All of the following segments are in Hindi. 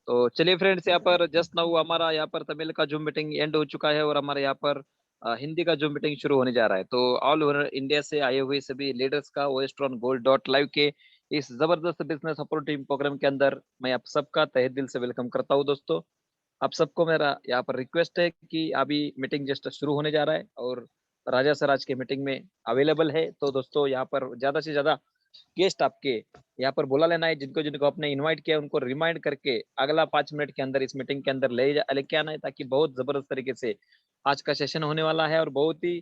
तो चलिए फ्रेंड्स, यहाँ पर जस्ट नाउ हमारा यहाँ पर तमिल का जूम मीटिंग एंड हो चुका है और हमारे यहाँ पर हिंदी का जूम मीटिंग शुरू होने जा रहा है। तो ऑल ओवर इंडिया से आए हुए सभी लीडर्स का ओएस्ट्रॉन गोल्ड डॉट लाइव के इस जबरदस्त बिजनेस सपोर्टिंग प्रोग्राम के अंदर मैं आप सबका तहे दिल से वेलकम करता हूँ। दोस्तों, आप सबको मेरा यहाँ पर रिक्वेस्ट है कि अभी मीटिंग जस्ट शुरू होने जा रहा है और राजा सर आज के मीटिंग में अवेलेबल है। तो दोस्तों, यहाँ पर ज्यादा से ज्यादा गेस्ट आपके यहाँ पर बुला लेना है। जिनको जिनको आपने इनवाइट किया उनको रिमाइंड करके अगला 5 मिनट के अंदर इस मीटिंग के अंदर लेके आना है, ताकि बहुत जबरदस्त तरीके से आज का सेशन होने वाला है और बहुत ही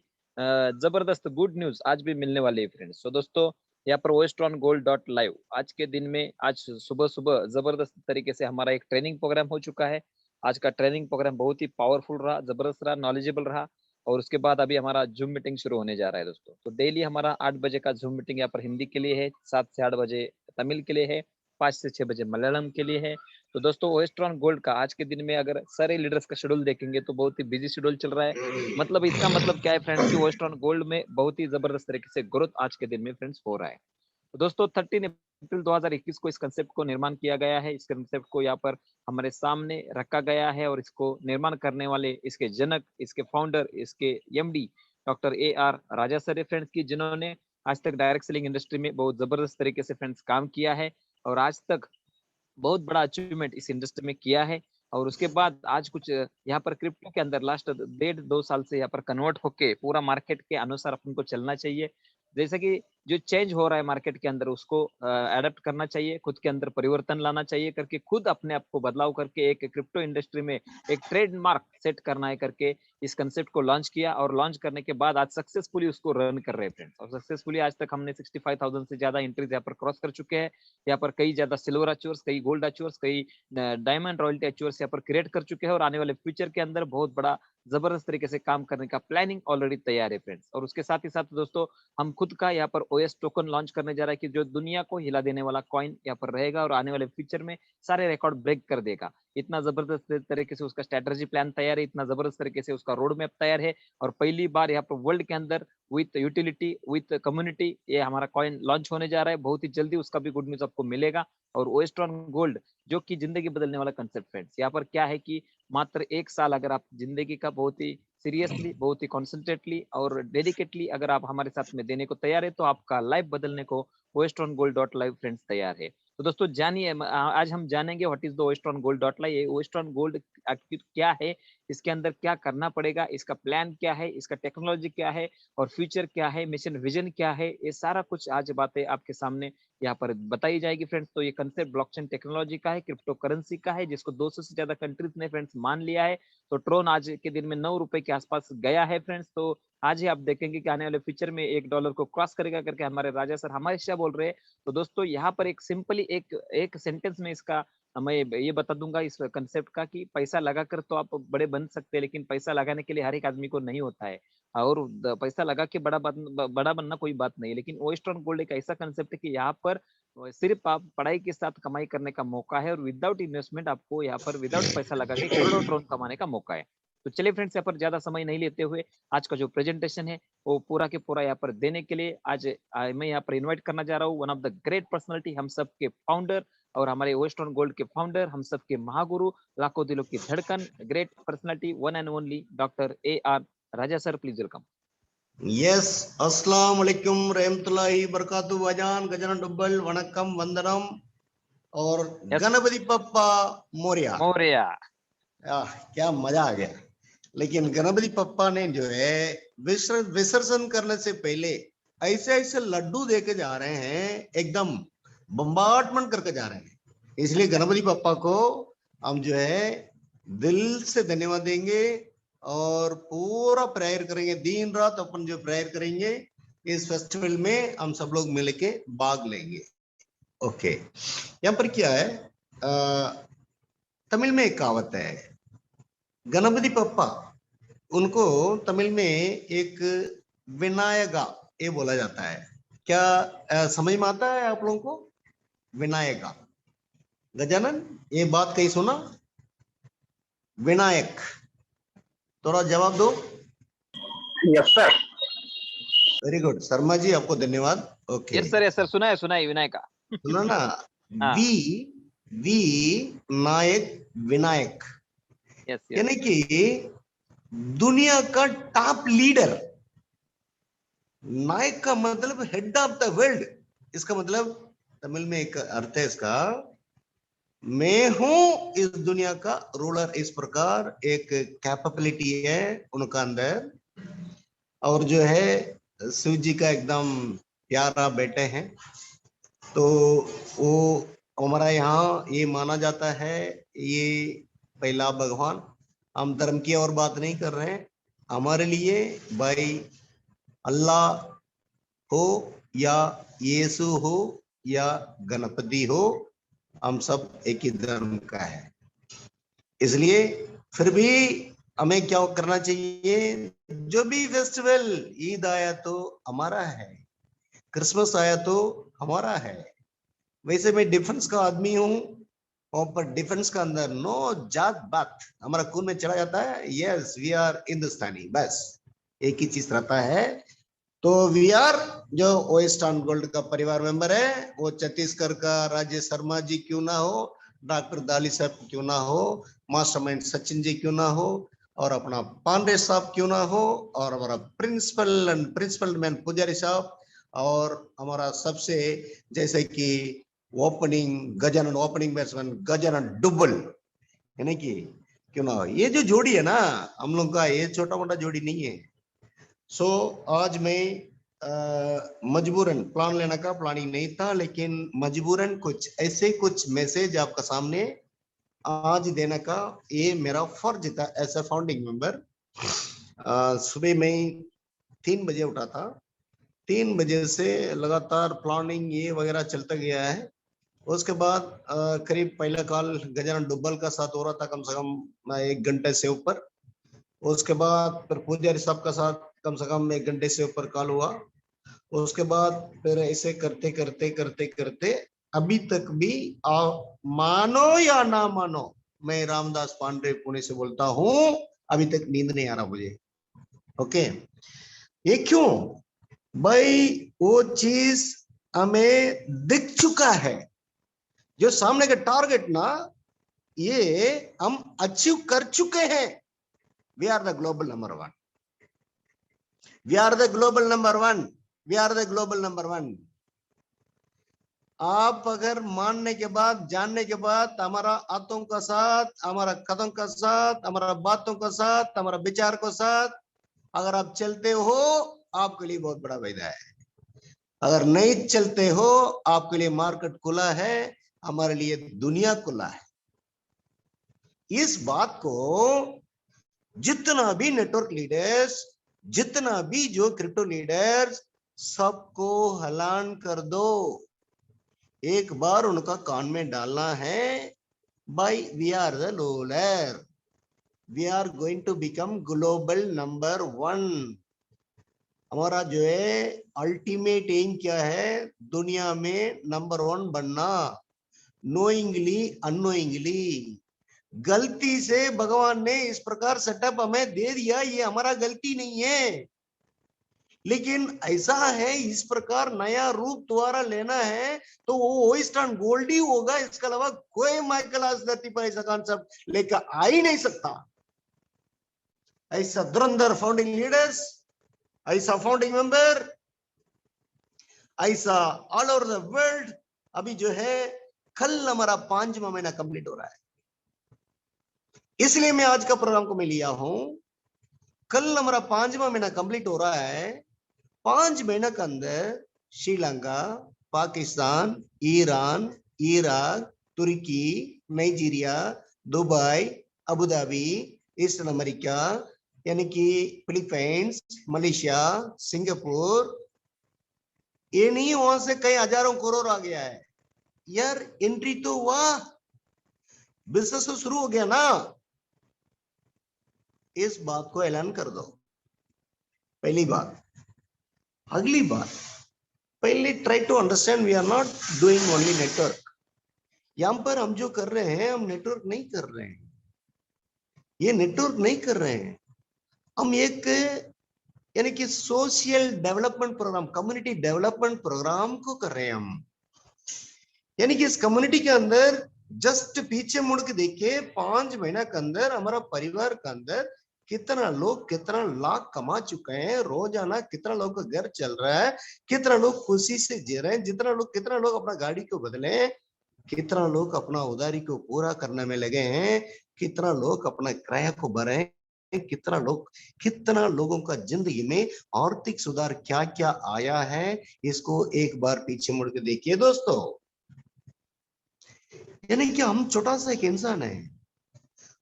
जबरदस्त गुड न्यूज आज भी मिलने वाली है फ्रेंड्स। तो दोस्तों, यहाँ पर वेस्टर्न गोल्ड डॉट लाइव आज के दिन में आज सुबह सुबह जबरदस्त तरीके से हमारा एक ट्रेनिंग प्रोग्राम हो चुका है। आज का ट्रेनिंग प्रोग्राम बहुत ही पावरफुल रहा, जबरदस्त रहा, नॉलेजेबल रहा। और उसके बाद अभी हमारा जूम मीटिंग शुरू होने जा रहा है दोस्तों। तो डेली हमारा 8 बजे का जूम मीटिंग यहाँ पर हिंदी के लिए है, 7 से 8 बजे तमिल के लिए है, 5 से 6 बजे मलयालम के लिए है। तो दोस्तों, वेस्टर्न गोल्ड का आज के दिन में अगर सारे लीडर्स का शेड्यूल देखेंगे तो बहुत ही बिजी शेड्यूल चल रहा है। मतलब इसका मतलब क्या है फ्रेंड्स कि वेस्टर्न गोल्ड में बहुत ही जबरदस्त तरीके से ग्रोथ आज के दिन में फ्रेंड्स हो रहा है। तो दोस्तों, 13 अप्रैल 2021 को इस कंसेप्ट को निर्माण किया गया है। इस कंसेप्ट को यहाँ पर हमारे सामने रखा गया है और इसको निर्माण करने वाले इसके जनक, इसके फाउंडर, इसके एमडी डॉक्टर AR राजा सर है फ्रेंड्स, की जिन्होंने आज तक डायरेक्ट सेलिंग इंडस्ट्री में बहुत जबरदस्त तरीके से फ्रेंड्स काम किया है और आज तक बहुत बड़ा अचीवमेंट इस इंडस्ट्री में किया है। और उसके बाद आज कुछ यहाँ पर क्रिप्टो के अंदर लास्ट 1.5 2 साल से यहाँ पर कन्वर्ट होके पूरा मार्केट के अनुसार अपन को चलना चाहिए। जैसे कि जो चेंज हो रहा है मार्केट के अंदर उसको अडेप्ट करना चाहिए, खुद के अंदर परिवर्तन लाना चाहिए करके खुद अपने आप को बदलाव करके एक क्रिप्टो इंडस्ट्री में एक ट्रेडमार्क सेट करना है करके इस कंसेप्ट को लॉन्च किया। और लॉन्च करने के बाद आज सक्सेसफुली उसको रन कर रहे हैं फ्रेंड्स। और सक्सेसफुली आज तक हमने 65,000 से ज्यादा एंट्रीज यहाँ पर क्रॉस कर चुके हैं। यहाँ पर कई ज्यादा सिल्वर अचीवर्स, कई गोल्ड अचीवर्स, कई डायमंड रॉयल्टी अचीवर्स यहाँ पर क्रिएट कर चुके हैं और आने वाले फ्यूचर के अंदर बहुत बड़ा जबरदस्त तरीके से काम करने का प्लानिंग ऑलरेडी तैयार है फ्रेंड्स। और उसके साथ ही साथ दोस्तों, हम खुद का यहाँ पर ओएस टोकन लॉन्च करने जा रहा है कि जो दुनिया को हिला देने वाला कॉइन यहाँ पर रहेगा और आने वाले फ्यूचर में सारे रिकॉर्ड ब्रेक कर देगा। इतना जबरदस्त तरीके से उसका स्ट्रेटेजी प्लान तैयार है, इतना जबरदस्त तरीके से उसका रोड मैप तैयार है। और पहली बार यहाँ पर वर्ल्ड के अंदर विथ यूटिलिटी, विथ कम्युनिटी ये हमारा कॉइन लॉन्च होने जा रहा है। बहुत ही जल्दी उसका भी गुड न्यूज आपको मिलेगा। और ओएस्ट्रॉन गोल्ड जो कि जिंदगी बदलने वाला कंसेप्ट फ्रेंड्स, यहाँ पर क्या है कि मात्र 1 साल अगर आप जिंदगी का बहुत ही सीरियसली, बहुत ही कॉन्सेंट्रेटली और डेडिकेटली अगर आप हमारे साथ में देने को तैयार है तो आपका लाइफ बदलने को Oastron gold dot live friends तैयार है। तो दोस्तों जानिए, आज हम जानेंगे what is the Oastron gold dot live. Oastron gold क्या है, इसके अंदर क्या करना पड़ेगा, इसका प्लान क्या है, इसका टेक्नोलॉजी क्या है और फ्यूचर क्या है, मिशन विजन क्या है, ये सारा कुछ आज बातें आपके सामने यहाँ पर बताई जाएगी फ्रेंड्स। तो ये कंसेप्ट ब्लॉकचेन टेक्नोलॉजी का है, क्रिप्टो करेंसी का है, जिसको 200 से ज्यादा कंट्रीज ने फ्रेंड्स मान लिया है। तो ट्रोन आज के दिन में 9 रुपए के आसपास गया है फ्रेंड्स। तो आज ही आप देखेंगे कि आने वाले फ्यूचर में $1 को क्रॉस करेगा करके हमारे राजा सर हमेशा बोल रहे हैं। तो दोस्तों, यहाँ पर एक सिंपली एक एक सेंटेंस में इसका मैं ये बता दूंगा इस कंसेप्ट का कि पैसा लगाकर तो आप बड़े बन सकते हैं, लेकिन पैसा लगाने के लिए हर एक आदमी को नहीं होता है। और पैसा लगा के बड़ा बनना कोई बात नहीं है। लेकिन वेस्टर्न गोल्ड एक ऐसा कंसेप्ट है कि यहाँ पर सिर्फ आप पढ़ाई के साथ कमाई करने का मौका है और विदाउट इन्वेस्टमेंट आपको यहाँ पर विदाउट पैसा लगा के करोड़ों ट्रोन कमाने का मौका है। तो चलिए फ्रेंड्स, यहाँ पर ज्यादा समय नहीं लेते हुए आज का जो प्रेजेंटेशन है वो पूरा के पूरा यहाँ पर देने के लिए आज मैं यहाँ पर इनवाइट करना जा रहा हूँ one of the great personality, हम सब के फाउंडर और हमारे वेस्टर्न गोल्ड के फाउंडर, हम सब के महागुरु, लाखों दिलों की धड़कन, great personality, one and only doctor AR Raja sir, please welcome. Yes, अस्सलाम वालेकुम रहमतुल्लाहि बरकातहू भाईजान, गजानन डुब्बल, वणक्कम, वंदनम और गणपति पप्पा मोरिया। मोरिया। क्या मजा आ गया। लेकिन गणपति पप्पा ने जो है विसर्जन करने से पहले ऐसे ऐसे लड्डू देके जा रहे हैं, एकदम बम्बार्टमेंट करके जा रहे हैं। इसलिए गणपति पप्पा को हम जो है दिल से धन्यवाद देंगे और पूरा प्रेयर करेंगे, दिन रात अपन जो प्रेयर करेंगे इस फेस्टिवल में हम सब लोग मिलके भाग लेंगे। ओके, यहाँ पर क्या है, तमिल में एक कहावत है, गणपति पप्पा, उनको तमिल में एक विनायका ये बोला जाता है। क्या समझ में आता है आप लोगों को? विनायका, गजानन ये बात कहीं सुना? विनायक, थोड़ा जवाब दो। Yes sir. Very good Sharma ji, आपको धन्यवाद। ओके, यस सर, सुना है विनायक का। सुना ना? हाँ। V V Nayak Vinayak, yes yes यानी कि दुनिया का टॉप लीडर। नायक का मतलब हेड ऑफ द वर्ल्ड। इसका मतलब तमिल में एक अर्थ है इसका, मैं हूं इस दुनिया का रूलर। इस प्रकार एक कैपेबिलिटी है उनका अंदर। और जो है शिव जी का एकदम प्यारा बेटे हैं। तो वो हमारा यहाँ ये माना जाता है, ये पहला भगवान। हम धर्म की और बात नहीं कर रहे हैं। हमारे लिए भाई अल्लाह हो या यीशु हो या गणपति हो, हम सब एक ही धर्म का है। इसलिए फिर भी हमें क्या करना चाहिए, जो भी फेस्टिवल, ईद आया तो हमारा है, क्रिसमस आया तो हमारा है। वैसे मैं डिफेंस का आदमी हूँ, और पर डिफेंस का अंदर नो जात बात हमारा खून में चला जाता है। यस वी आर हिंदुस्तानी, बस एक ही चीज रहता है। तो वी आर जो ओएस्टर्न गोल्ड का परिवार मेंबर है, वो छत्तीसगढ़ का राजेश शर्मा जी क्यों ना हो, डॉक्टर दाली साहब क्यों ना हो, मास्टरमाइंड सचिन जी क्यों ना हो, और अपना पांडे साहब क्यों ना हो, और हमारा प्रिंसिपल मैन पुजारी साहब, और हमारा सबसे जैसे कि गजानन ओपनिंग बैट्समैन गजानन डुबल, यानी कि क्यों ना हो। ये जो जोड़ी है ना हम लोग का, ये छोटा मोटा जोड़ी नहीं है। सो आज मैं मजबूरन, प्लान लेने का प्लानिंग नहीं था, लेकिन मजबूरन कुछ ऐसे कुछ मैसेज आपका सामने आज देने का ये मेरा फर्ज था एज ए फाउंडिंग मेंबर। सुबह में 3 बजे उठा था, 3 बजे से लगातार प्लानिंग ये वगैरह चलता गया है। उसके बाद करीब पहला कॉल गजानन डुब्बल का साथ हो रहा था, कम से कम 1 घंटे से ऊपर। उसके बाद फिर पुजारी साहब का साथ कम से कम 1 घंटे से ऊपर कॉल हुआ। उसके बाद फिर ऐसे करते करते करते करते अभी तक भी आप मानो या ना मानो, मैं रामदास पांडे पुणे से बोलता हूं, अभी तक नींद नहीं आ रहा मुझे। ओके, ये क्यों भाई? वो चीज हमें दिख चुका है, जो सामने का टारगेट ना, ये हम अचीव कर चुके हैं। We are the global number 1, we are the global number 1, we are the global number 1। आप अगर मानने के बाद, जानने के बाद, हमारा हाथों का साथ, हमारा कदम का साथ, हमारा बातों का साथ, हमारा विचार को साथ अगर आप चलते हो, आपके लिए बहुत बड़ा फायदा है। अगर नहीं चलते हो, आपके लिए मार्केट खुला है, हमारे लिए दुनिया खुला है। इस बात को जितना भी नेटवर्क लीडर्स, जितना भी जो क्रिप्टो लीडर्स, सबको हलान कर दो। एक बार उनका कान में डालना है, भाई we are the ruler, we are going to become global number 1। हमारा जो है अल्टीमेट एम क्या है, दुनिया में नंबर 1 बनना, नोइंगली अनोइंगली। गलती से भगवान ने इस प्रकार सेटअप हमें दे दिया, ये हमारा गलती नहीं है, लेकिन ऐसा है इस प्रकार नया रूप द्वारा लेना है तो वो ओइस्टर्न गोल्ड ही होगा। इसके अलावा कोई माइकल आज धरती पर ऐसा कॉन्सेप्ट लेकर आ ही नहीं सकता। ऐसा धुरंधर फाउंडिंग लीडर्स, ऐसा फाउंडिंग मेंबर, ऐसा ऑल ओवर द वर्ल्ड। अभी जो है कल हमारा 5वां महीना कंप्लीट हो रहा है, इसलिए मैं आज का प्रोग्राम को मैं लिया हूं। कल हमारा 5वां महीना कंप्लीट हो रहा है। 5 महीने के अंदर Sri Lanka, Pakistan, Iran, Iraq, Turkey, Nigeria, Dubai, Abu Dhabi, eastern America यानी कि फिलीपींस, मलेशिया, सिंगापुर, ये नहीं वहां से कई हजारों करोड़ आ गया है यार। एंट्री तो हुआ, बिजनेस तो शुरू हो गया ना। इस बात को ऐलान कर दो, पहली बात। अगली बात, पहले try to understand we are not doing only network. यहां पर हम जो कर रहे हैं, हम नेटवर्क नहीं कर रहे हैं, ये नेटवर्क नहीं कर रहे हैं, हम एक यानी कि social development program, community development program को कर रहे हैं हम। यानी कि इस कम्युनिटी के अंदर जस्ट पीछे मुड़ के देखिए 5 महीना के अंदर हमारा परिवार के अंदर कितना लोग कितना लाख कमा चुके हैं, रोजाना कितना लोग का घर चल रहा है, कितना लोग खुशी से जी रहे हैं, कितना लोग अपना गाड़ी को बदले, कितना लोग अपना उधारी को पूरा करने में लगे हैं, कितना लोग अपना किराया को भरे हैं, कितना लोगों का जिंदगी में आर्थिक सुधार क्या क्या आया है, इसको एक बार पीछे मुड़ के देखिए दोस्तों। यानी कि हम छोटा सा एक इंसान है,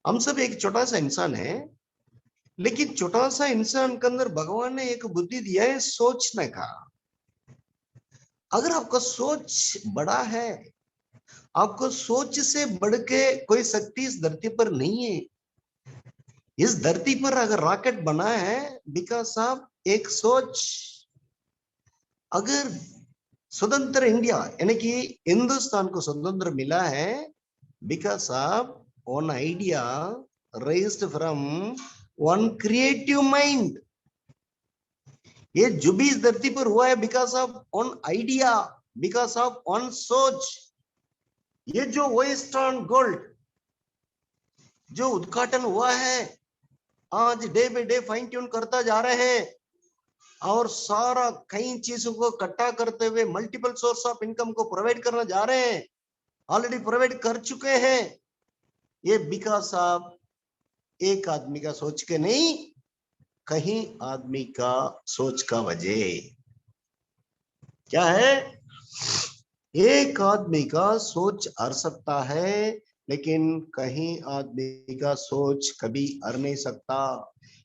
हम सब एक छोटा सा इंसान है, लेकिन छोटा सा इंसान के अंदर भगवान ने एक बुद्धि दिया है सोचने का। अगर आपका सोच बड़ा है, आपको सोच से बढ़ के कोई शक्ति इस धरती पर नहीं है। इस धरती पर अगर रॉकेट बना है बिकॉज ऑफ एक सोच। अगर स्वतंत्र इंडिया यानी कि हिंदुस्तान को स्वतंत्र मिला है because of one idea raised from one creative mind. ये जो भी इस धरती पर हुआ है because of one idea, because of one सोच। ये जो वेस्टर्न गोल्ड जो उद्घाटन हुआ है, आज day by day fine tune करता जा रहे हैं और सारा कई चीजों को इकट्ठा करते हुए मल्टीपल सोर्स ऑफ इनकम को प्रोवाइड करना जा रहे हैं, ऑलरेडी प्रोवाइड कर चुके हैं। ये बिकॉज ऑफ एक आदमी का सोच के नहीं, कहीं आदमी का सोच का वजह क्या है? एक आदमी का सोच हर सकता है, लेकिन कहीं आदमी का सोच कभी हर नहीं सकता।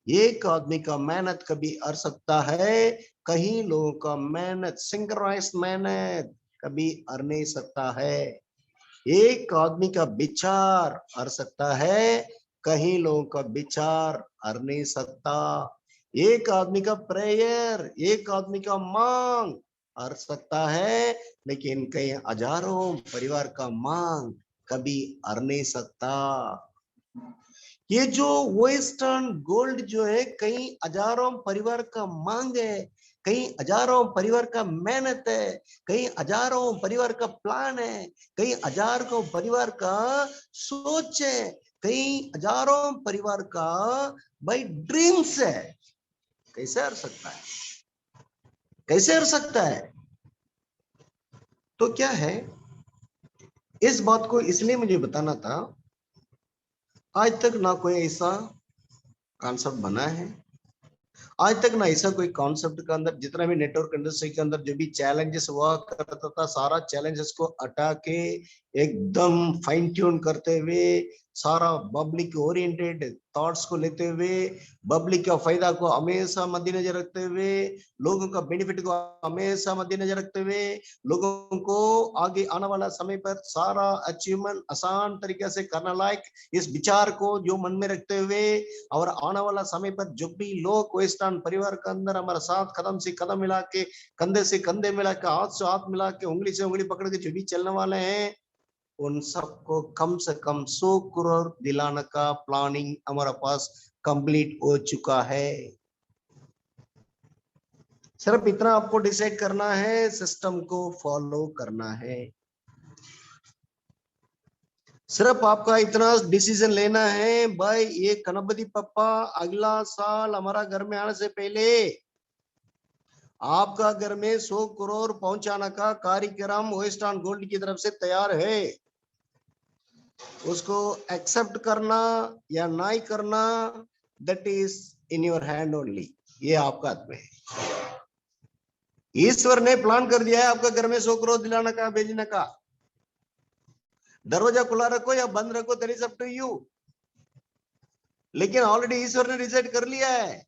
एक आदमी का मेहनत कभी हर सकता है, कहीं लोगों का मेहनत सिंक्रोनाइज मेहनत कभी हर नहीं सकता है। एक आदमी का विचार हर सकता है, कहीं लोगों का विचार हर नहीं सकता। एक आदमी का प्रेयर, एक आदमी का मांग हर सकता है, लेकिन कई हजारों परिवार का मांग कभी हर नहीं सकता। ये जो वेस्टर्न गोल्ड जो है कई हजारों परिवार का मांग है, कई हजारों परिवार का मेहनत है, कई हजारों परिवार का प्लान है, कई हजारों परिवार का सोच है, कई हजारों परिवार का भाई ड्रीम्स है। कैसे हर सकता है? कैसे हर सकता है? तो क्या है, इस बात को इसलिए मुझे बताना था, आज तक ना कोई ऐसा कॉन्सेप्ट बना है, आज तक ना ऐसा कोई कॉन्सेप्ट के अंदर जितना भी नेटवर्क इंडस्ट्री के अंदर जो भी चैलेंजेस हुआ करता था, सारा चैलेंजेस को हटा के एकदम फाइन ट्यून करते हुए, सारा पब्लिक ओरिएंटेड थॉट्स को लेते हुए, पब्लिक का फायदा को हमेशा मद्देनजर रखते हुए, लोगों का बेनिफिट को हमेशा मद्देनजर रखते हुए, लोगों को आगे आने वाला समय पर सारा अचीवमेंट आसान तरीके से करना लायक इस विचार को जो मन में रखते हुए, और आने वाला समय पर जो भी लोग वेस्टर्न परिवार के अंदर हमारा साथ कदम से कदम मिला के, कंधे से कंधे मिला के, हाथ से हाथ मिला के, उंगली से उंगली पकड़ के जो भी चलने वाले हैं, उन सबको कम से कम 100 करोड़ दिलाने का प्लानिंग हमारा पास कंप्लीट हो चुका है। सिर्फ इतना आपको डिसाइड करना है, सिस्टम को फॉलो करना है। सिर्फ आपका इतना डिसीजन लेना है, भाई ये गणपति पप्पा अगला साल हमारा घर में आने से पहले आपका घर में 100 करोड़ पहुंचाने का कार्यक्रम वेस्टर्न गोल्ड की तरफ से तैयार है। उसको एक्सेप्ट करना या नहीं करना, that is in your hand only. ये आपका हाथ में है। ईश्वर ने प्लान कर दिया है आपका घर में 100 करोड़ दिलाने का, भेजने का। दरवाजा खुला रखो या बंद रखो, that is up to you. लेकिन ऑलरेडी ईश्वर ने डिसाइड कर लिया है।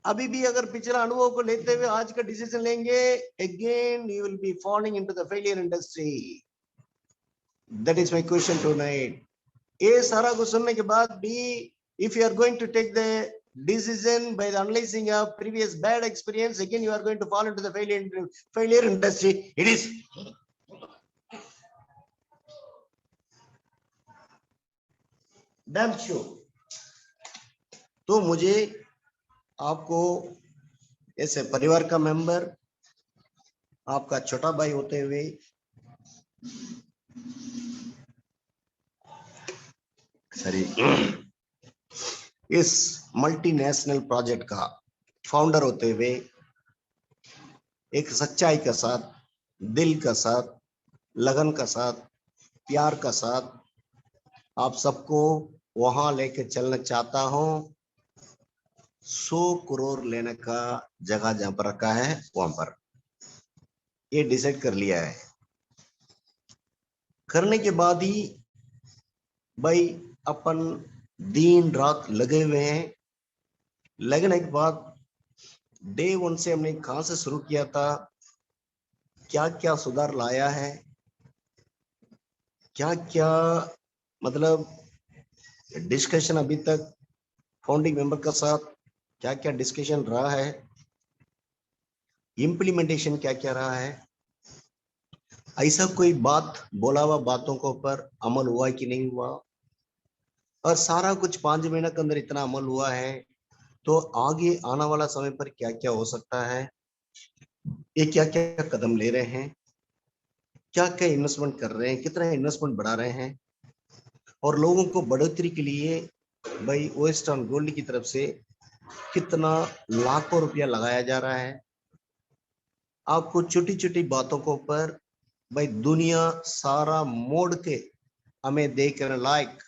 अभी भी अगर पिछला अनुभव को लेते हुए आज का डिसीजन लेंगे, again you will be falling into the failure industry. That is my question tonight. ये सारा कुछ सुनने के बाद भी if you are going to take the decision by analyzing your previous bad experience, again you are going to fall into the failure industry. It is damn sure. तो मुझे आपको ऐसे परिवार का मेंबर, आपका छोटा भाई होते हुए सॉरी, इस मल्टीनेशनल प्रोजेक्ट का फाउंडर होते हुए एक सच्चाई के साथ, दिल का साथ, लगन का साथ, प्यार का साथ आप सबको वहां लेके चलना चाहता हूं। 100 करोड़ लेने का जगह जहां पर रखा है वहां पर ये डिसाइड कर लिया है। करने के बाद ही भाई अपन दिन रात लगे हुए हैं। लगने के बाद डे 1 से हमने कहां से शुरू किया था, क्या क्या सुधार लाया है, क्या क्या मतलब डिस्कशन अभी तक फाउंडिंग मेंबर के साथ क्या क्या डिस्कशन रहा है, इम्प्लीमेंटेशन क्या क्या रहा है, ऐसा कोई बात बोला हुआ बातों के ऊपर अमल हुआ कि नहीं हुआ, और सारा कुछ 5 महीने के अंदर इतना अमल हुआ है तो आगे आने वाला समय पर क्या क्या हो सकता है, ये क्या क्या कदम ले रहे हैं, क्या क्या इन्वेस्टमेंट कर रहे हैं, कितना इन्वेस्टमेंट बढ़ा रहे हैं, और लोगों को बढ़ोतरी के लिए भाई वेस्टर्न गोल्ड की तरफ से कितना लाखों रुपया लगाया जा रहा है। आपको छोटी छोटी बातों के ऊपर भाई दुनिया सारा मोड़ के हमें देखने लायक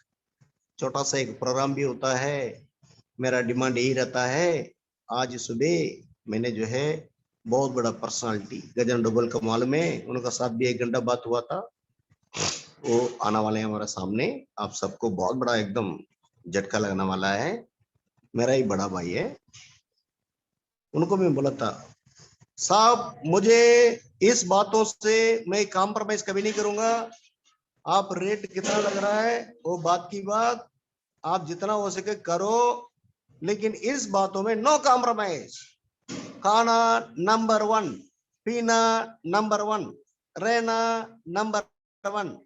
छोटा सा एक प्रोग्राम भी होता है। मेरा डिमांड यही रहता है। आज सुबह मैंने जो है बहुत बड़ा पर्सनालिटी गजन डबल का मालूम है, उनका साथ भी 1 घंटा बात हुआ था। वो आने वाले हैं हमारे सामने, आप सबको बहुत बड़ा एकदम झटका लगने वाला है। मेरा ही बड़ा भाई है। उनको मैं बोला था साहब मुझे इस बातों से मैं कॉम्प्रोमाइज कभी नहीं करूंगा। आप रेट कितना लग रहा है वो बात की बात, आप जितना हो सके करो, लेकिन इस बातों में नो कॉम्प्रोमाइज। खाना नंबर 1, पीना नंबर 1, रहना number 1,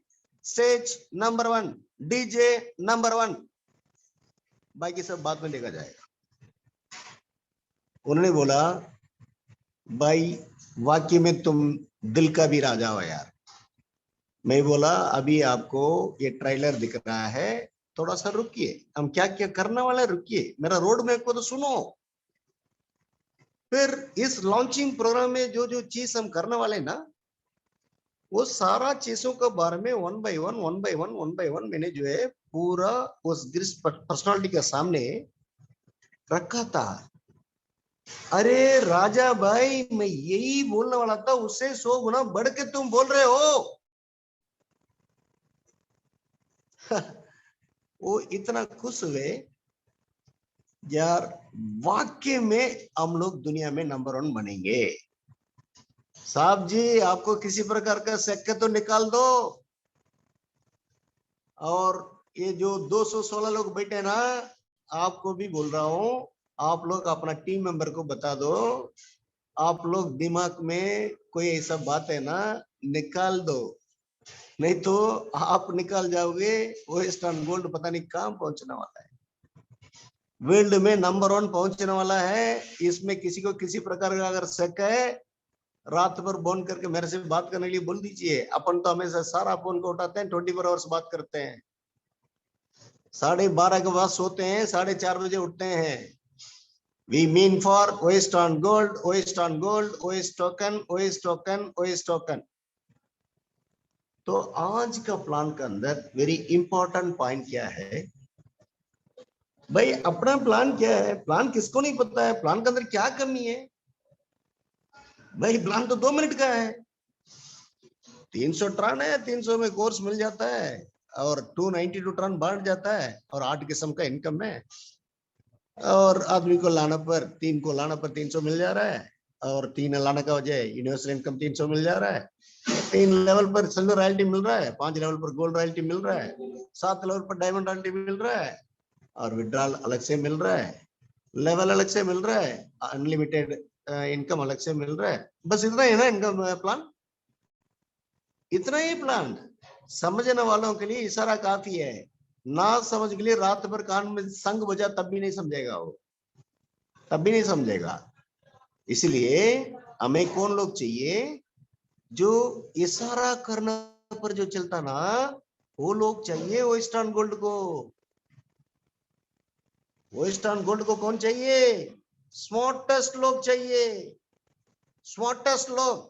stage number 1, DJ number 1, बाकी सब बाद में देखा जाएगा। उन्होंने बोला भाई वाकई में तुम दिल का भी राजा हो यार। मैं बोला अभी आपको ये ट्रेलर दिख रहा है, थोड़ा सा रुकिए, हम क्या क्या करने वाले रुकिए, मेरा रोड मैप को तो सुनो। फिर इस लॉन्चिंग प्रोग्राम में जो जो चीज हम करने वाले ना, वो सारा चीजों के बारे में वन बाय वन मैंने जो है पूरा उस पर्सनालिटी के सामने रखा था। अरे राजा भाई मैं यही बोलने वाला था, उससे 100 गुना बढ़ के तुम बोल रहे हो। वो इतना खुश हुए यार, वाकई में हम लोग दुनिया में नंबर 1 बनेंगे। साहब जी आपको किसी प्रकार का शक तो निकाल दो। और ये जो 216 लोग बैठे ना, आपको भी बोल रहा हूं, आप लोग अपना टीम मेंबर को बता दो, आप लोग दिमाग में कोई ऐसा बात है ना निकाल दो, नहीं तो आप निकाल जाओगे वेस्टर्न गोल्ड पता नहीं कहां पहुंचने वाला है। वर्ल्ड में नंबर 1 पहुंचने वाला है। इसमें किसी को किसी प्रकार का अगर शक है, रात भर फोन करके मेरे से बात करने के लिए बोल दीजिए। अपन तो हमेशा सारा फोन को उठाते हैं, 24 आवर्स बात करते हैं। 12:30 के बाद सोते हैं, 4:30 बजे उठते हैं। We mean for western gold, western gold, west token, west token, west token. तो आज का प्लान के अंदर वेरी इंपॉर्टेंट पॉइंट क्या है भाई, अपना प्लान क्या है? प्लान किसको नहीं पता है, प्लान के अंदर क्या कमी है भाई? प्लान तो 2 मिनट का है। 300 टर्न है, 300 में कोर्स मिल जाता है और 292 टर्न बढ़ जाता है और 8 किस्म का इनकम है। और आदमी को लाना पर 3 को लाना पर 300 मिल जा रहा है, और 3 लाने का वजह यूनिवर्सल इनकम 300 मिल जा रहा है। 3 लेवल पर सिल्वर रॉयल्टी मिल रहा है, 5 लेवल पर गोल्ड रॉयल्टी मिल रहा है, 7 लेवल पर डायमंड रॉयल्टी मिल रहा है, और विड्रॉल अलग से मिल रहा है, लेवल अलग से मिल रहा है, अनलिमिटेड इनकम अलग से मिल रहा है। बस इतना ही ना इनकम प्लान, इतना ही प्लान। समझने वालों के लिए इशारा काफी है, ना समझ के लिए रात भर कान में संग बजा तब भी नहीं समझेगा वो, तब भी नहीं समझेगा। इसलिए हमें कौन लोग चाहिए जो इशारा करने पर जो चलता ना, वो लोग चाहिए वेस्टर्न गोल्ड को। वेस्टर्न गोल्ड को कौन चाहिए? स्मार्टेस्ट लोग चाहिए, स्मार्टेस्ट लोग।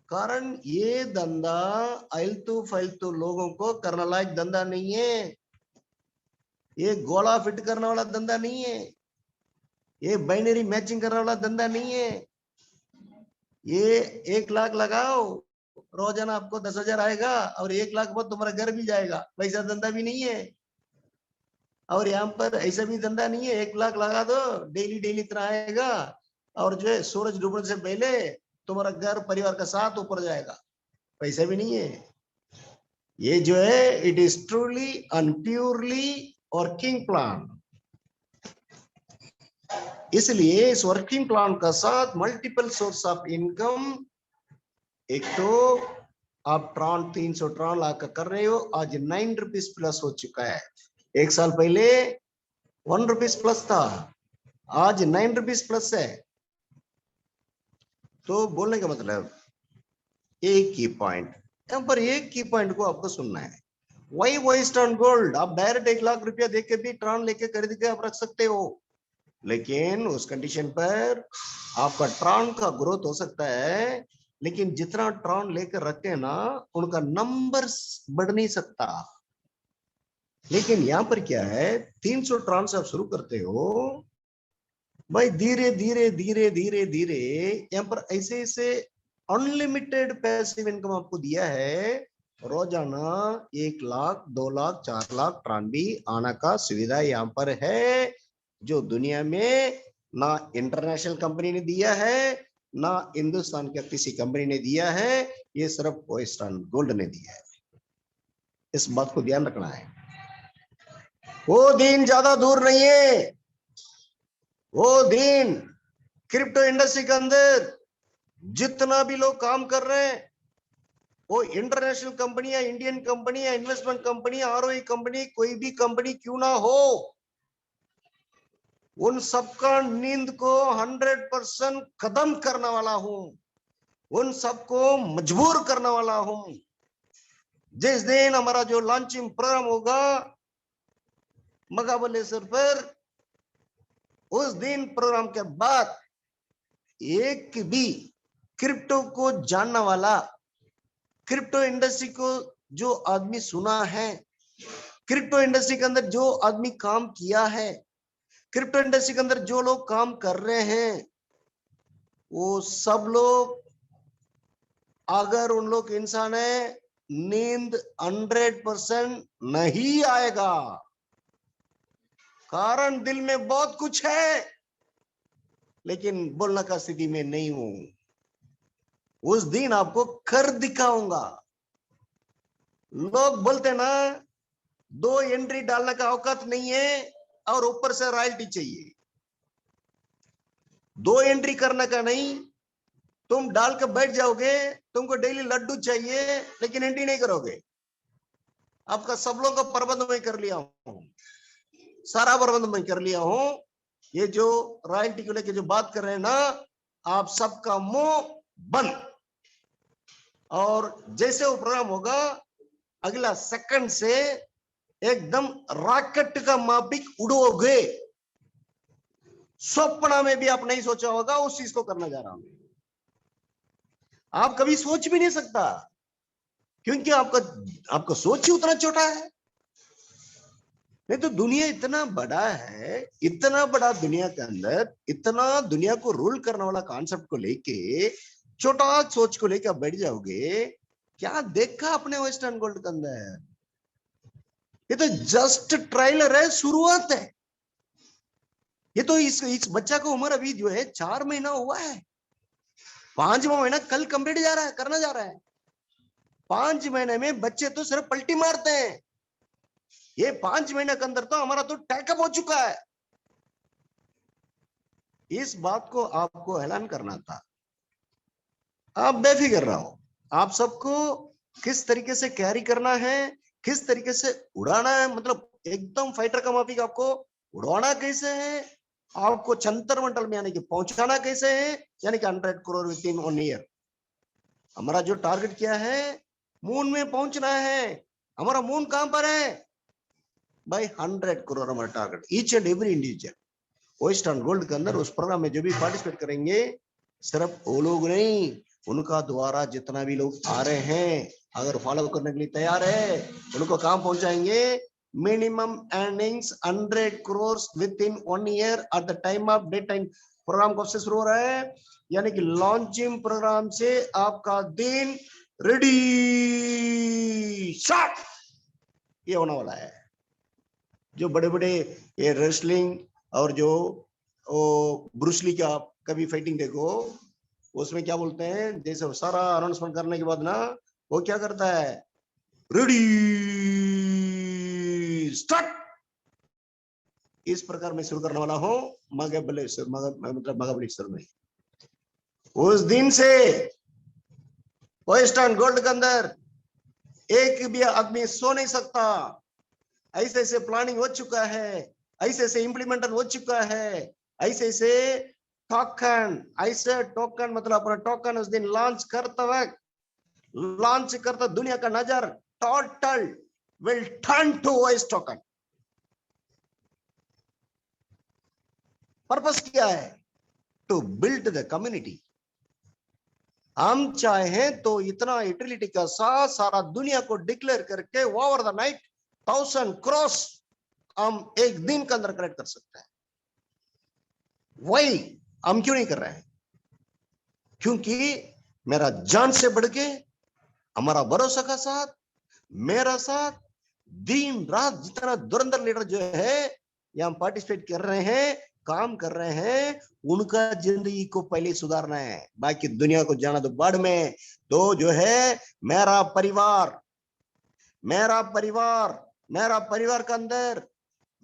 कारण ये धंधा आलतू फालतू लोगों को करने लायक धंधा नहीं है, ये गोला फिट करने वाला धंधा नहीं है, ये बाइनरी मैचिंग करने वाला धंधा नहीं है। ये 1 लाख लगाओ, रोजाना आपको 10,000 आएगा और 1 लाख बाद तुम्हारा घर भी जाएगा, वैसा धंधा भी नहीं है। और यहाँ पर ऐसा भी धंधा नहीं है 1 लाख लगा दो डेली डेली इतना आएगा और जो है सूरज डूबने से पहले तुम्हारा घर परिवार का साथ ऊपर जाएगा, पैसा भी नहीं है। ये जो है it is truly and purely working plan. इसलिए इस वर्किंग प्लान का साथ मल्टीपल सोर्स ऑफ इनकम। एक तो आप ट्रॉन 300 ट्रॉन लाकर कर रहे हो, आज 9 रुपीज प्लस हो चुका है। 1 साल पहले 1 रुपीज प्लस था, आज 9 रुपीज प्लस है। तो बोलने का मतलब एक ही पॉइंट, यहाँ पर एक ही पॉइंट को आपको सुनना है। वही वेस्टर्न गोल्ड आप डायरेक्ट 1 लाख रुपया देके भी ट्रॉन लेके खरीद के आप रख सकते हो, लेकिन उस कंडीशन पर आपका ट्रॉन का ग्रोथ हो सकता है, लेकिन जितना ट्रॉन लेकर रखे ना उनका नंबर बढ़ नहीं सकता। लेकिन यहां पर क्या है, 300 ट्रॉन से आप शुरू करते हो भाई, धीरे धीरे धीरे धीरे धीरे यहाँ पर ऐसे ऐसे अनलिमिटेड पैसिव इनकम आपको दिया है। रोजाना 1 लाख 2 लाख 4 लाख ट्रॉन भी आना का सुविधा यहाँ पर है, जो दुनिया में ना इंटरनेशनल कंपनी ने दिया है ना हिंदुस्तान के किसी कंपनी ने दिया है, ये सिर्फ वेस्टर्न गोल्ड ने दिया है। इस बात को ध्यान रखना है। वो दिन ज्यादा दूर नहीं है, वो दिन क्रिप्टो इंडस्ट्री के अंदर जितना भी लोग काम कर रहे हैं, वो इंटरनेशनल कंपनी या इंडियन कंपनी या इन्वेस्टमेंट कंपनी आरओई कंपनी कोई भी कंपनी क्यों ना हो, उन सबका नींद को 100% खत्म करने वाला हूं, उन सबको मजबूर करने वाला हूं। जिस दिन हमारा जो लॉन्चिंग प्रोग्राम होगा महाबलेश्वर पर, उस दिन प्रोग्राम के बाद एक भी क्रिप्टो को जानने वाला, क्रिप्टो इंडस्ट्री को जो आदमी सुना है, क्रिप्टो इंडस्ट्री के अंदर जो आदमी काम किया है, क्रिप्टो इंडस्ट्री के अंदर जो लोग काम कर रहे हैं, वो सब लोग अगर उन लोग इंसान है, नींद 100% नहीं आएगा। कारण दिल में बहुत कुछ है लेकिन बोलने का स्थिति में नहीं हूं। उस दिन आपको कर दिखाऊंगा। लोग बोलते ना 2 एंट्री डालने का औकात नहीं है और ऊपर से रॉयल्टी चाहिए। 2 एंट्री करने का नहीं, तुम डाल के बैठ जाओगे, तुमको डेली लड्डू चाहिए लेकिन एंट्री नहीं करोगे। आपका सब लोगों का प्रबंध मैं कर लिया हूं, सारा प्रबंध मैं कर लिया हूं। ये जो रॉयल्टी को लेकर जो बात कर रहे हैं ना, आप सबका मुंह बंद। और जैसे वो प्रोग्राम होगा अगला सेकंड से एकदम रॉकेट का माफिक उड़ोगे। स्वप्न में भी आप नहीं सोचा होगा उस चीज को करने जा रहा हूं। आप कभी सोच भी नहीं सकता, क्योंकि आपका सोच ही उतना छोटा है। नहीं तो दुनिया इतना बड़ा है, इतना बड़ा दुनिया के अंदर, इतना दुनिया को रूल करने वाला कॉन्सेप्ट को लेके छोटा सोच को लेकर बैठ जाओगे। क्या देखा अपने वेस्टर्न गोल्ड के अंदर? ये तो जस्ट ट्रायलर है, शुरुआत है। ये तो इस बच्चा को उम्र अभी जो है 4 महीना हुआ है, 5वां महीना कल कंप्लीट करना जा रहा है। 5 महीने में बच्चे तो सिर्फ पलटी मारते हैं, ये 5 महीने के अंदर तो हमारा तो टैकअप हो चुका है। इस बात को आपको ऐलान करना था। आप बेफिक्र रहो, आप सबको किस तरीके से कैरी करना है, किस तरीके से उड़ाना है, मतलब एकदम फाइटर का माफिक आपको उड़ाना कैसे है, आपको छंतर मंडल में यानी कि पहुंचाना कैसे है, यानी कि 100 करोड़ विद इन 1 ईयर। हमारा जो टारगेट क्या है, मून में पहुंचना है। हमारा मून कहां पर है? बाय 100 करोड़ हमारा target, each and every individual. Western gold के अंदर उस प्रोग्राम में जो भी पार्टिसिपेट करेंगे, सिर्फ वो लोग नहीं, उनका द्वारा जितना भी लोग आ रहे हैं, अगर फॉलो करने के लिए तैयार है, उनको काम पहुंचाएंगे। Minimum earnings 100 crore within 1 year at the time of date time. Program कब से शुरू हो रहा है? यानी कि लॉन्चिंग प्रोग्राम से आपका दिन रेडी शॉट ये होने वाला है। जो बड़े बड़े ये रेसलिंग और जो ब्रूसली का कभी फाइटिंग देखो, उसमें क्या बोलते हैं, जैसे सारा अनाउंसमेंट करने के बाद ना वो क्या करता है, रेडी स्टार्ट। इस प्रकार मैं शुरू करने वाला हूं महाबलेश्वर में। उस दिन से वेस्टर्न गोल्ड के अंदर एक भी आदमी सो नहीं सकता। ऐसे ऐसे प्लानिंग हो चुका है, ऐसे ऐसे इंप्लीमेंटेशन हो चुका है, ऐसे ऐसे टोकन, ऐसे टोकन मतलब अपना टोकन उस दिन लॉन्च करता दुनिया का नजर total will turn to voice token. Purpose क्या है? To build the community. हम चाहें तो इतना यूटिलिटी का साथ सारा दुनिया को डिक्लेयर करके ओवर द नाइट 1000 करोड़ हम एक दिन के अंदर करेक्ट कर सकते हैं। वही हम क्यों नहीं कर रहे हैं? क्योंकि मेरा जान से बढ़ के हमारा भरोसा का साथ, मेरा साथ दिन रात जितना धुरंधर लीडर जो है यहाँ पार्टिसिपेट कर रहे हैं, काम कर रहे हैं, उनका जिंदगी को पहले सुधारना है, बाकी दुनिया को जाना तो बाद में। तो जो है मेरा परिवार के अंदर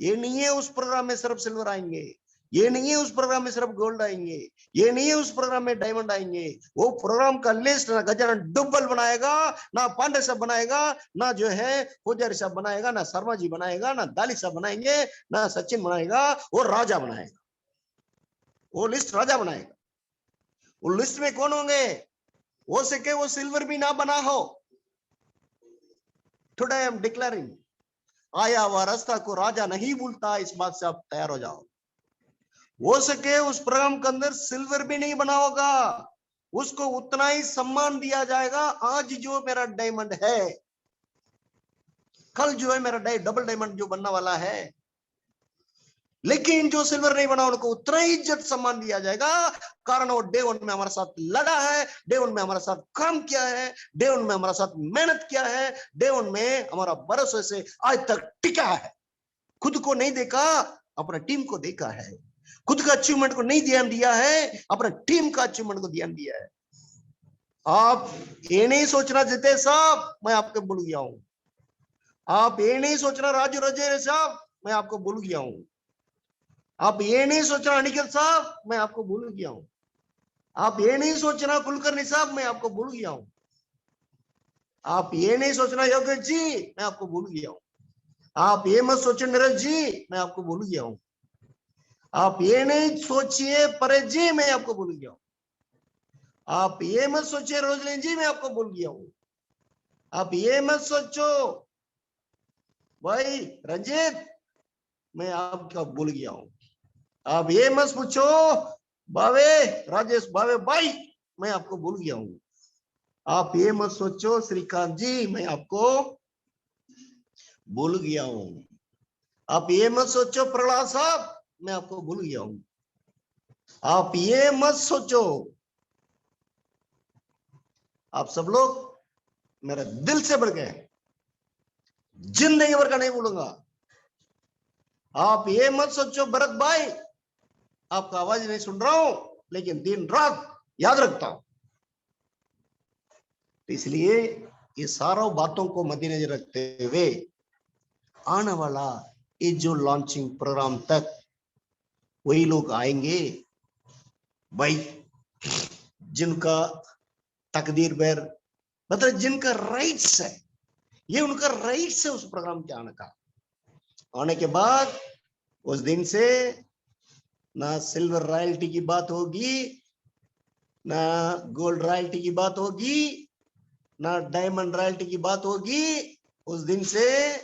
ये नहीं है उस प्रोग्राम में सिर्फ सिल्वर आएंगे, ये नहीं है उस प्रोग्राम में सिर्फ गोल्ड आएंगे, ये नहीं है उस प्रोग्राम में डायमंड आएंगे। वो प्रोग्राम का लिस्ट ना गजानन डुब्बल बनाएगा, ना पांडे साहब बनाएगा, ना जो है पुजारी साहब बनाएगा, ना शर्मा जी बनाएगा, ना दाली साहब बनाएंगे, ना सचिन बनाएगा, वो राजा बनाएगा। वो लिस्ट राजा बनाएगा। वो लिस्ट में कौन होंगे? हो सके वो सिल्वर भी ना बना हो। टुडे आई एम डिक्लेयरिंग, आया हुआ रास्ता को राजा नहीं भूलता, इस बात से आप तैयार हो जाओ। हो सके उस प्रोग्राम के अंदर सिल्वर भी नहीं बना होगा, उसको उतना ही सम्मान दिया जाएगा। आज जो मेरा डायमंड है, कल जो है मेरा डबल डायमंड जो बनने वाला है, लेकिन जो सिल्वर नहीं बना उनको उतना ही इज्जत सम्मान दिया जाएगा, कारण वो डे वन में हमारे साथ लड़ा है, डे वन में हमारे साथ काम किया है, डे वन में हमारे साथ मेहनत किया है, डे वन में हमारा भरोसे से आज तक टिका है। खुद को नहीं देखा, अपना टीम को देखा है। खुद का अचीवमेंट को नहीं ध्यान दिया है, अपना टीम का अचीवमेंट को ध्यान दिया है। आप ये नहीं सोचना जितेश साहब मैं आपको भूल गया हूं, आप ये नहीं सोचना राजू रजेरे साहब मैं आपको भूल गया हूं, आप ये नहीं सोचना निखिल साहब मैं आपको भूल गया हूं, आप ये नहीं सोचना कुलकर्णी साहब मैं आपको भूल गया हूं, आप ये नहीं सोचना योगेश जी मैं आपको भूल गया हूं, आप ये मत सोचो नीरज जी मैं आपको भूल गया हूं, आप ये नहीं सोचिए परेश जी मैं आपको भूल गया हूं, आप ये मत सोचिए रोजलिन जी मैं आपको भूल गया हूं, आप ये मत सोचो भाई रंजीत मैं आपका भूल गया हूं, आप ये मत पूछो भावे राजेश भावे भाई मैं आपको भूल गया हूं, आप ये मत सोचो श्रीकांत जी मैं आपको भूल गया हूं, आप ये मत सोचो प्रहलाद साहब मैं आपको भूल गया हूं, आप ये मत सोचो, आप सब लोग मेरे दिल से बढ़ गए, जिंदगी भर का नहीं भूलूंगा। आप ये मत सोचो भरत भाई आपका आवाज नहीं सुन रहा हूं, लेकिन दिन रात याद रखता हूं। इसलिए ये सारों बातों को मद्देनजर रखते हुए आने वाला ये जो लॉन्चिंग प्रोग्राम तक वही लोग आएंगे भाई जिनका तकदीर पर मतलब जिनका राइट्स है, ये उनका राइट्स है उस प्रोग्राम के आने का। आने के बाद उस दिन से ना सिल्वर रॉयल्टी की बात होगी, ना गोल्ड रॉयल्टी की बात होगी, ना डायमंड रॉयल्टी की बात होगी। उस दिन से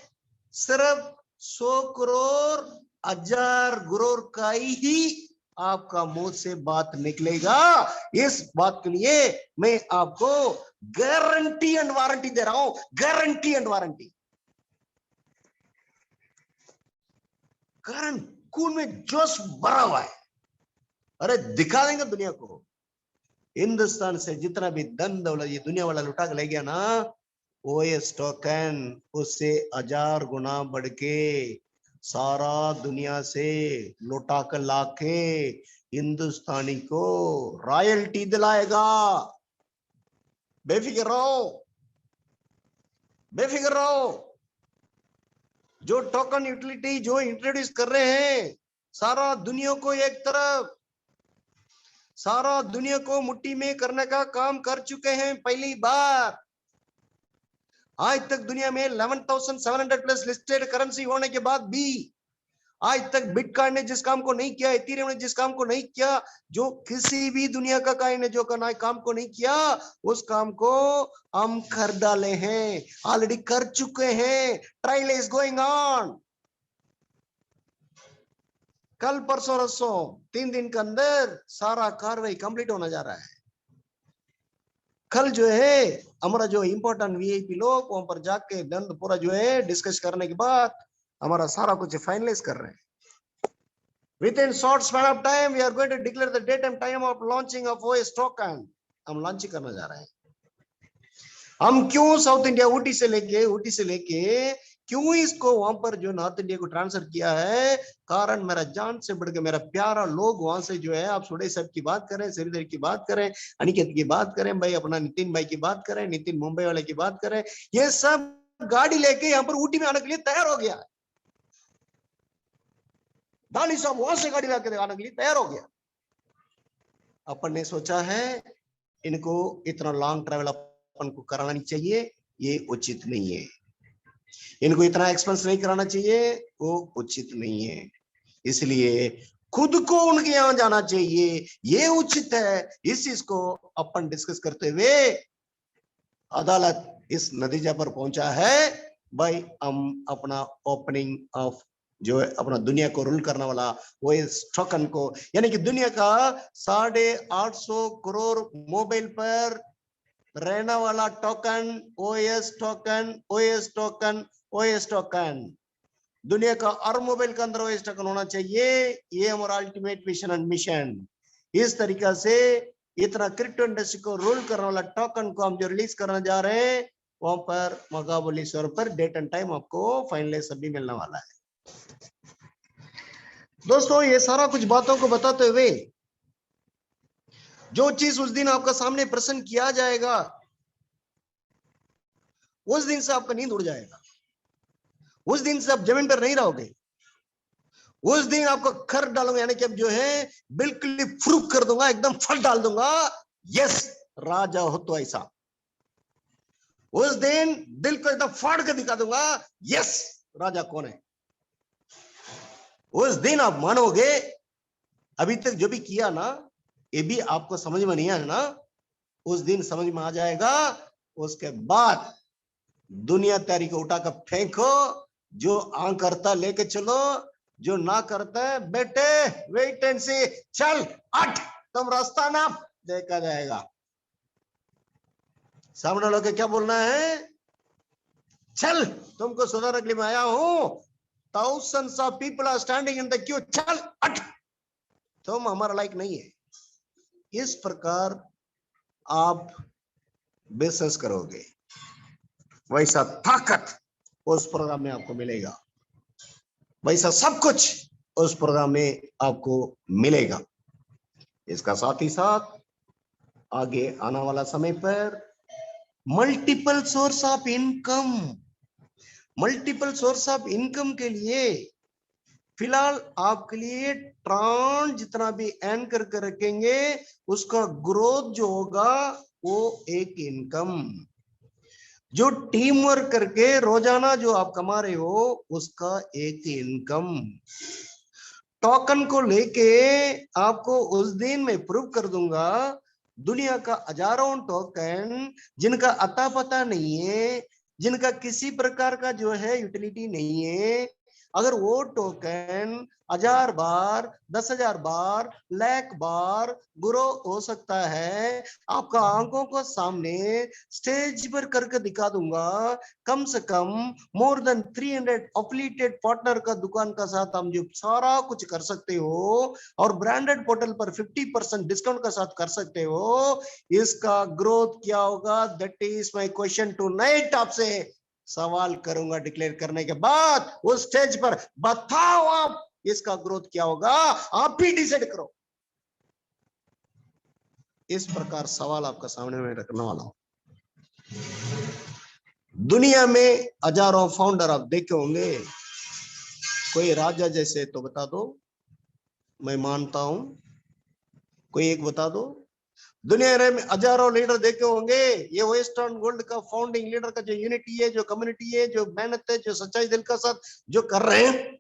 सिर्फ 100 करोड़ 1000 करोड़ का ही आपका मुंह से बात निकलेगा। इस बात के लिए मैं आपको गारंटी एंड वारंटी दे रहा हूं, गारंटी एंड वारंटी। कारण खून में जोश भरा हुआ है। अरे दिखा देंगे दुनिया को। हिंदुस्तान से जितना भी धन दौलत ये दुनिया वाला लुटा के ले गया ना, ओएस टोकन उससे 1000 गुना बढ़ के सारा दुनिया से लुटा कर लाके हिंदुस्तानी को रॉयल्टी दिलाएगा। बेफिक्र रहो, बेफिक्र रहो। जो टोकन यूटिलिटी जो इंट्रोड्यूस कर रहे हैं, सारा दुनिया को एक तरफ, सारा दुनिया को मुट्ठी में करने का काम कर चुके हैं पहली बार। आज तक दुनिया में 11,700 प्लस लिस्टेड करेंसी होने के बाद भी आज तक बिटकॉइन ने जिस काम को नहीं किया, इथेरियम ने जिस काम को नहीं किया, जो किसी भी दुनिया का कॉइन ने जो करना काम को नहीं किया, उस काम को हम कर डाले हैं, ऑलरेडी कर चुके हैं। Trial is going on. कल परसों रसों 3 दिन के अंदर सारा कार्रवाई कंप्लीट होने जा रहा है। कल जो है हमारा जो इंपॉर्टेंट वीआईपी लोग वहां पर जाके पूरा जो है डिस्कस करने के बाद हमारा सारा कुछ फाइनलाइज कर रहे हैं। Within short span of time we are going to declare the date and time of launching of OS token. हम लॉन्च करने जा रहे हैं। हम क्यों साउथ इंडिया ऊटी से लेके क्यों इसको वहां पर जो नॉर्थ इंडिया को ट्रांसफर किया है, कारण मेरा जान से बढ़ के मेरा प्यारा लोग वहां से जो है, आप सुडे साहब की बात करें, श्रीधर की बात करें, अनिकेत की बात करें, भाई अपना नितिन भाई की बात करें, नितिन मुंबई वाले की बात करें, ये सब गाड़ी लेके यहाँ पर ऊटी में आने के लिए तैयार हो गया। दानी साहब वहां से गाड़ी लेके आने के लिए तैयार हो गया। अपन ने सोचा है इनको इतना लॉन्ग ट्रैवल अपन को कराना नहीं चाहिए, ये उचित नहीं है। इनको इतना एक्सपेंस नहीं कराना चाहिए, वो उचित नहीं है। इसलिए खुद को उनके यहां जाना चाहिए, ये उचित है। इस चीज को अपन डिस्कस करते हुए अदालत इस नतीजा पर पहुंचा है, भाई हम अपना ओपनिंग ऑफ जो है अपना दुनिया को रूल करने वाला वो इस टोकन को, यानी कि दुनिया का 850 करोड़ मोबाइल पर रहने वाला token, OS token, OS token, OS token, दुनिया का हर मोबाइल के अंदर ओएस टोकन होना चाहिए। ये हमारा अल्टीमेट विजन एंड मिशन। इस तरीका से इतना क्रिप्टो इंडस्ट्री को रूल करने वाला टोकन को हम जो रिलीज करने जा रहे हैं, वहां पर महाबलेश्वर पर डेट एंड टाइम आपको फाइनलाइज अभी मिलने वाला है। दोस्तों ये सारा कुछ बातों को बताते हुए जो चीज उस दिन आपका सामने प्रश्न किया जाएगा, उस दिन से आपका नींद उड़ जाएगा, उस दिन से आप जमीन पर नहीं रहोगे, उस दिन आपको खर डालूंगा, यानी कि अब जो है बिल्कुल प्रूफ कर दूंगा, एकदम फल डाल दूंगा, यस राजा हो तो ऐसा। उस दिन दिल को एकदम फाड़ के दिखा दूंगा, यस राजा कौन है। उस दिन आप मानोगे अभी तक जो भी किया ना, ये भी आपको समझ में नहीं आया ना, उस दिन समझ में आ जाएगा। उसके बाद दुनिया तारी को उठाकर फेंको, जो आ करता लेके चलो, जो ना करता है बेटे वेट एंड सी, चल हट, तुम रास्ता ना देखा जाएगा। सामने लोग क्या बोलना है, चल तुमको सुधारने के लिए मैं आया हूं, thousands of people are standing in the queue, चल हट, तुम हमारा लायक नहीं है। इस प्रकार आप बिजनेस करोगे, वैसा ताकत उस प्रोग्राम में आपको मिलेगा, वैसा सब कुछ उस प्रोग्राम में आपको मिलेगा। इसका साथ ही साथ आगे आने वाला समय पर multiple source of income, multiple source of income के लिए फिलहाल आपके लिए ट्रांस जितना भी अर्न करके रखेंगे, उसका ग्रोथ जो होगा वो एक इनकम, जो टीम वर्क करके रोजाना जो आप कमा रहे हो उसका एक इनकम। टोकन को लेके आपको उस दिन मैं प्रूव कर दूंगा, दुनिया का हजारों टोकन जिनका अता पता नहीं है, जिनका किसी प्रकार का जो है यूटिलिटी नहीं है, अगर वो टोकन 1000 बार, 10,000 बार, लाख बार ग्रो हो सकता है, आपका आंखों को सामने स्टेज पर करके दिखा दूंगा। कम से कम मोर देन 300 एफिलिएटेड पार्टनर का दुकान का साथ हम जो सारा कुछ कर सकते हो और ब्रांडेड पोर्टल पर 50% डिस्काउंट का साथ कर सकते हो, इसका ग्रोथ क्या होगा? That is my question tonight. आपसे सवाल करूंगा डिक्लेयर करने के बाद उस स्टेज पर, बताओ आप इसका ग्रोथ क्या होगा? आप भी डिसाइड करो। इस प्रकार सवाल आपका सामने में रखने वाला हूं। दुनिया में हजारों फाउंडर आप देखे होंगे, कोई राजा जैसे तो बता दो, मैं मानता हूं, कोई एक बता दो। दुनिया में हजारों लीडर देखे होंगे, ये वेस्टर्न गोल्ड का फाउंडिंग लीडर का जो यूनिटी है, जो कम्युनिटी है, जो मेहनत है, जो सच्चाई दिल का साथ जो कर रहे हैं,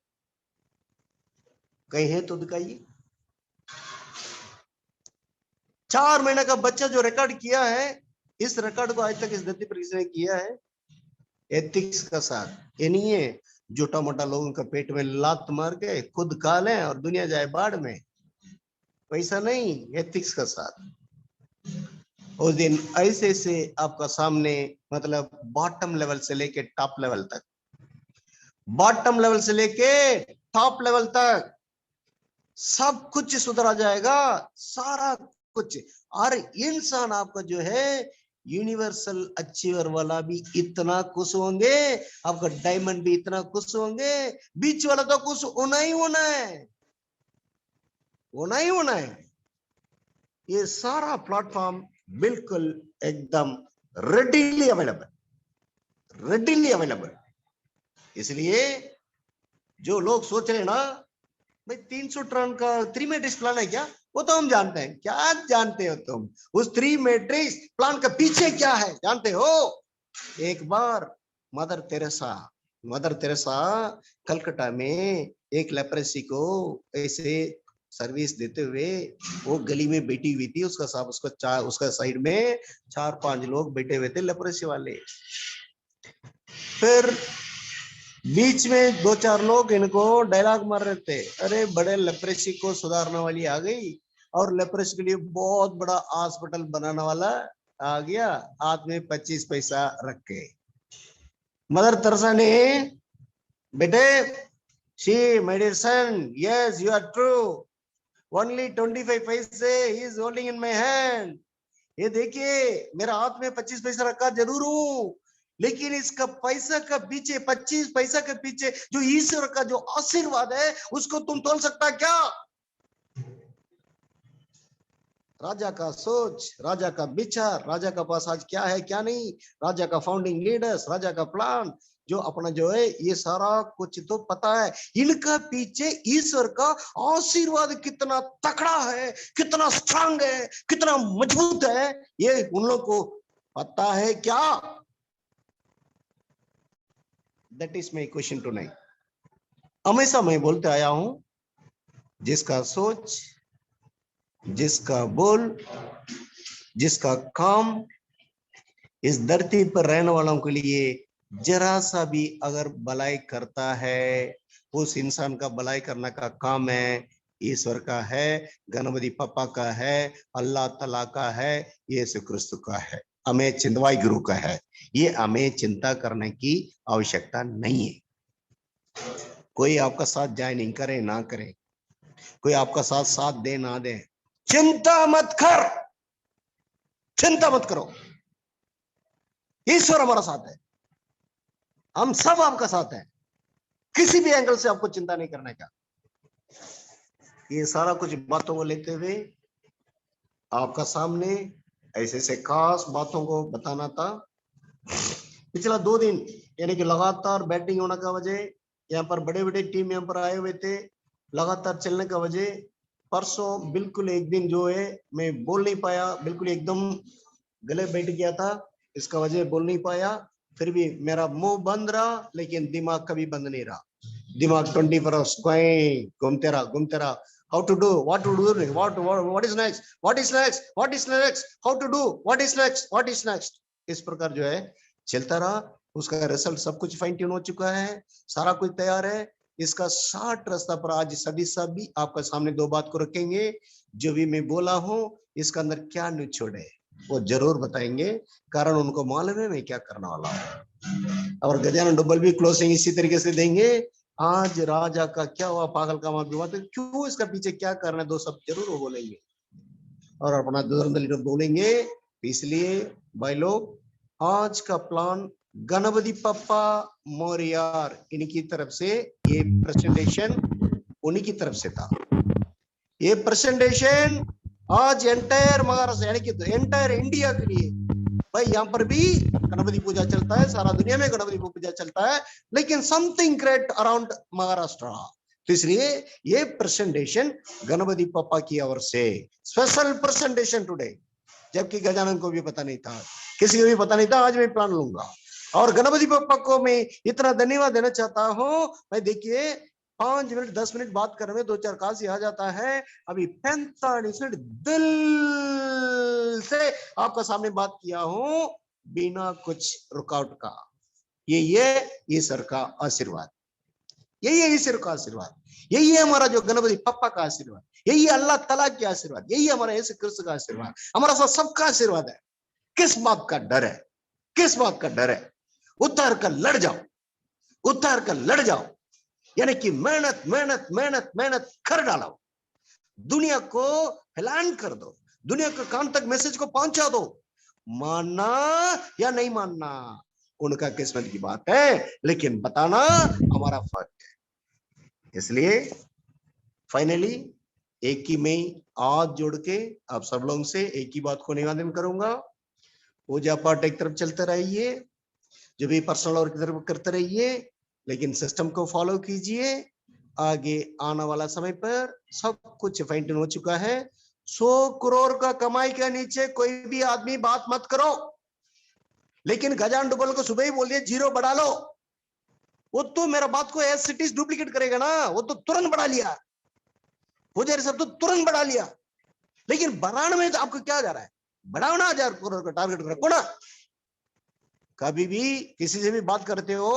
कहीं है तो दिखाइए। 4 महीने का बच्चा जो रिकॉर्ड किया है, इस रिकॉर्ड को आज तक इस धरती पर किसने किया है? एथिक्स का साथ। ये नहीं है छोटा मोटा लोगों का पेट में लात मार के खुद खा लें और दुनिया जाए बाढ़ में, वैसा नहीं, एथिक्स का साथ। उस दिन ऐसे से आपका सामने, मतलब बॉटम लेवल से लेके टॉप लेवल तक, बॉटम लेवल से लेके टॉप लेवल तक सब कुछ सुधरा जाएगा, सारा कुछ। और इंसान आपका जो है यूनिवर्सल अचीवर वाला भी इतना खुश होंगे, आपका डायमंड भी इतना खुश होंगे, बीच वाला तो खुश होना ही होना है, होना ही होना है। ये सारा प्लेटफॉर्म बिल्कुल एकदम रेडीली अवेलेबल, रेडीली अवेलेबल। इसलिए जो लोग सोच रहे हैं ना भाई 300 टन का 3 मैट्रिक्स प्लान है क्या, वो तो हम जानते हैं। क्या जानते हो तुम उस 3 मैट्रिक्स प्लान का पीछे क्या है, जानते हो? एक बार मदर तेरेसा कलकत्ता में एक लेप्रेसी को ऐसे सर्विस देते हुए वो गली में बैठी हुई थी, उसका साथ उसका साइड में 4-5 लोग बैठे हुए थे लेप्रेसी वाले। फिर बीच में 2-4 लोग इनको डायलॉग मार रहे थे, अरे बड़े लेप्रेसी को सुधारने वाली आ गई और लेप्रेसी के लिए बहुत बड़ा हॉस्पिटल बनाने वाला आ गया, हाथ में 25 पैसा रख के। मदर तेरेसा ने, बेटे, she my dear son, yes you are true, only 25 पैसे ही is holding in my hand. ये देखिए मेरा हाथ में 25 पैसा रखा जरूर हूं, लेकिन इसका पैसा का पीछे, 25 पैसा के पीछे जो ईश्वर का जो आशीर्वाद है, उसको तुम तोल सकता क्या? राजा का सोच, राजा का विचार, राजा का पास आज क्या है क्या नहीं, राजा का फाउंडिंग लीडर्स, राजा का प्लान, जो अपना जो है ये सारा कुछ तो पता है। इनका पीछे ईश्वर का आशीर्वाद कितना तकड़ा है, कितना स्ट्रांग है, कितना मजबूत है, ये उन लोगों को पता है क्या? That is my question tonight. हमेशा मैं बोलते आया हूं, जिसका सोच, जिसका बोल, जिसका काम इस धरती पर रहने वालों के लिए जरा सा भी अगर भलाई करता है, उस इंसान का भलाई करने का काम है, ईश्वर का है, गणपति पप्पा का है, अल्लाह तला का है, यीशु क्रिस्तु का है, हमें चिंतवाई गुरु का है। ये हमें चिंता करने की आवश्यकता नहीं है। कोई आपका साथ जाए नहीं करे ना करे, कोई आपका साथ दे ना दे, चिंता मत कर, चिंता मत करो। ईश्वर हमारा साथ है, हम सब आपका साथ है, किसी भी एंगल से आपको चिंता नहीं करने का। ये सारा कुछ बातों को लेते हुए आपका सामने ऐसे ऐसे खास बातों को बताना था। पिछला 2 दिन यानी कि लगातार बैटिंग होने का वजह, यहाँ पर बड़े बड़े टीम यहाँ पर आए हुए थे, लगातार चलने का वजह, परसों बिल्कुल एक दिन जो है मैं बोल नहीं पाया, बिल्कुल एकदम गले बैठ गया था, इसका वजह बोल नहीं पाया। फिर भी मेरा मुंह बंद रहा, लेकिन दिमाग कभी बंद नहीं रहा। दिमाग 24 आवर्स घूमते रहा। How to do, what to do, what is next, what is next, what is next, how to do, what is next, what is next, इस प्रकार जो है चलता रहा। उसका रिजल्ट सब कुछ फाइन ट्यून हो चुका है, सारा कुछ तैयार है। इसका 60 रास्ता पर आज सभी आपका सामने दो बात को रखेंगे। जो भी मैं बोला हूं इसका अंदर क्या निचोड़ है वो जरूर बताएंगे, कारण उनको मालूम है मैं क्या करने वाला हूं। और गजानन डुब्बल भी क्लोजिंग इसी तरीके से देंगे। आज राजा का क्या हुआ, पागल का बात है, क्यों इसका पीछे क्या करना है, दो सब जरूर वो बोलेंगे और अपना लीडर बोलेंगे। इसलिए भाई लोग आज का प्लान गणपति पप्पा मोरियार इनकी तरफ से ये प्रेजेंटेशन उन्हीं की तरफ से था। ये प्रेजेंटेशन आज एंटायर महाराष्ट्र यानी कि एंटायर इंडिया के लिए, भाई यहाँ पर भी गणपति पूजा चलता है, सारा दुनिया में गणपति पूजा चलता है, लेकिन समथिंग ग्रेट अराउंड महाराष्ट्र। तो इसलिए ये प्रेजेंटेशन गणपति पप्पा की ओर से स्पेशल प्रेजेंटेशन टुडे, जबकि गजानन को भी पता नहीं था, किसी को भी पता नहीं था, आज मैं प्लान लूंगा। और गणपति पप्पा को मैं इतना धन्यवाद देना चाहता हूं। भाई देखिए 5 मिनट 10 मिनट बात करने में 2-4 काज आ जाता है, अभी 45 मिनट दिल से आपका सामने बात किया हूं बिना कुछ रुकावट का। ये सर का आशीर्वाद, यही है ईश्वर का आशीर्वाद, यही है हमारा जो गणपति पप्पा का आशीर्वाद, यही है अल्लाह तआला का आशीर्वाद, यही है हमारा यीशु कृष्ण का आशीर्वाद, हमारा सबका आशीर्वाद है। किस बात का डर है, किस बात का डर है? उतार कर लड़ जाओ, उतार कर लड़ जाओ, यानी कि मेहनत मेहनत मेहनत मेहनत कर डालो, दुनिया को ऐलान कर दो, दुनिया के कान तक मैसेज को पहुंचा दो। मानना या नहीं मानना उनका किस्मत की बात है, लेकिन बताना हमारा फर्ज है। इसलिए फाइनली एक ही मैं हाथ जोड़ के आप सब लोगों से एक ही बात को निवेदन करूंगा, पूजा पाठ एक तरफ चलते रहिए, जो भी पर्सनल और की तरफ करते रहिए, लेकिन सिस्टम को फॉलो कीजिए। आगे आने वाला समय पर सब कुछ फाइन हो चुका है। 100 करोड़ का कमाई के नीचे कोई भी आदमी बात मत करो, लेकिन गजानन डुब्बल को सुबह ही बोल दिया 0 बढ़ा लो, वो तो मेरा बात को एज इट इज डुप्लीकेट करेगा ना, वो तो तुरंत बढ़ा लिया, पुजारी सब तो तुरंत बढ़ा लिया, लेकिन बढ़ाने में तो आपको क्या जा रहा है, बढ़ाओ ना 1000 करोड़ का टारगेट रखो ना। कभी भी किसी से भी बात करते हो,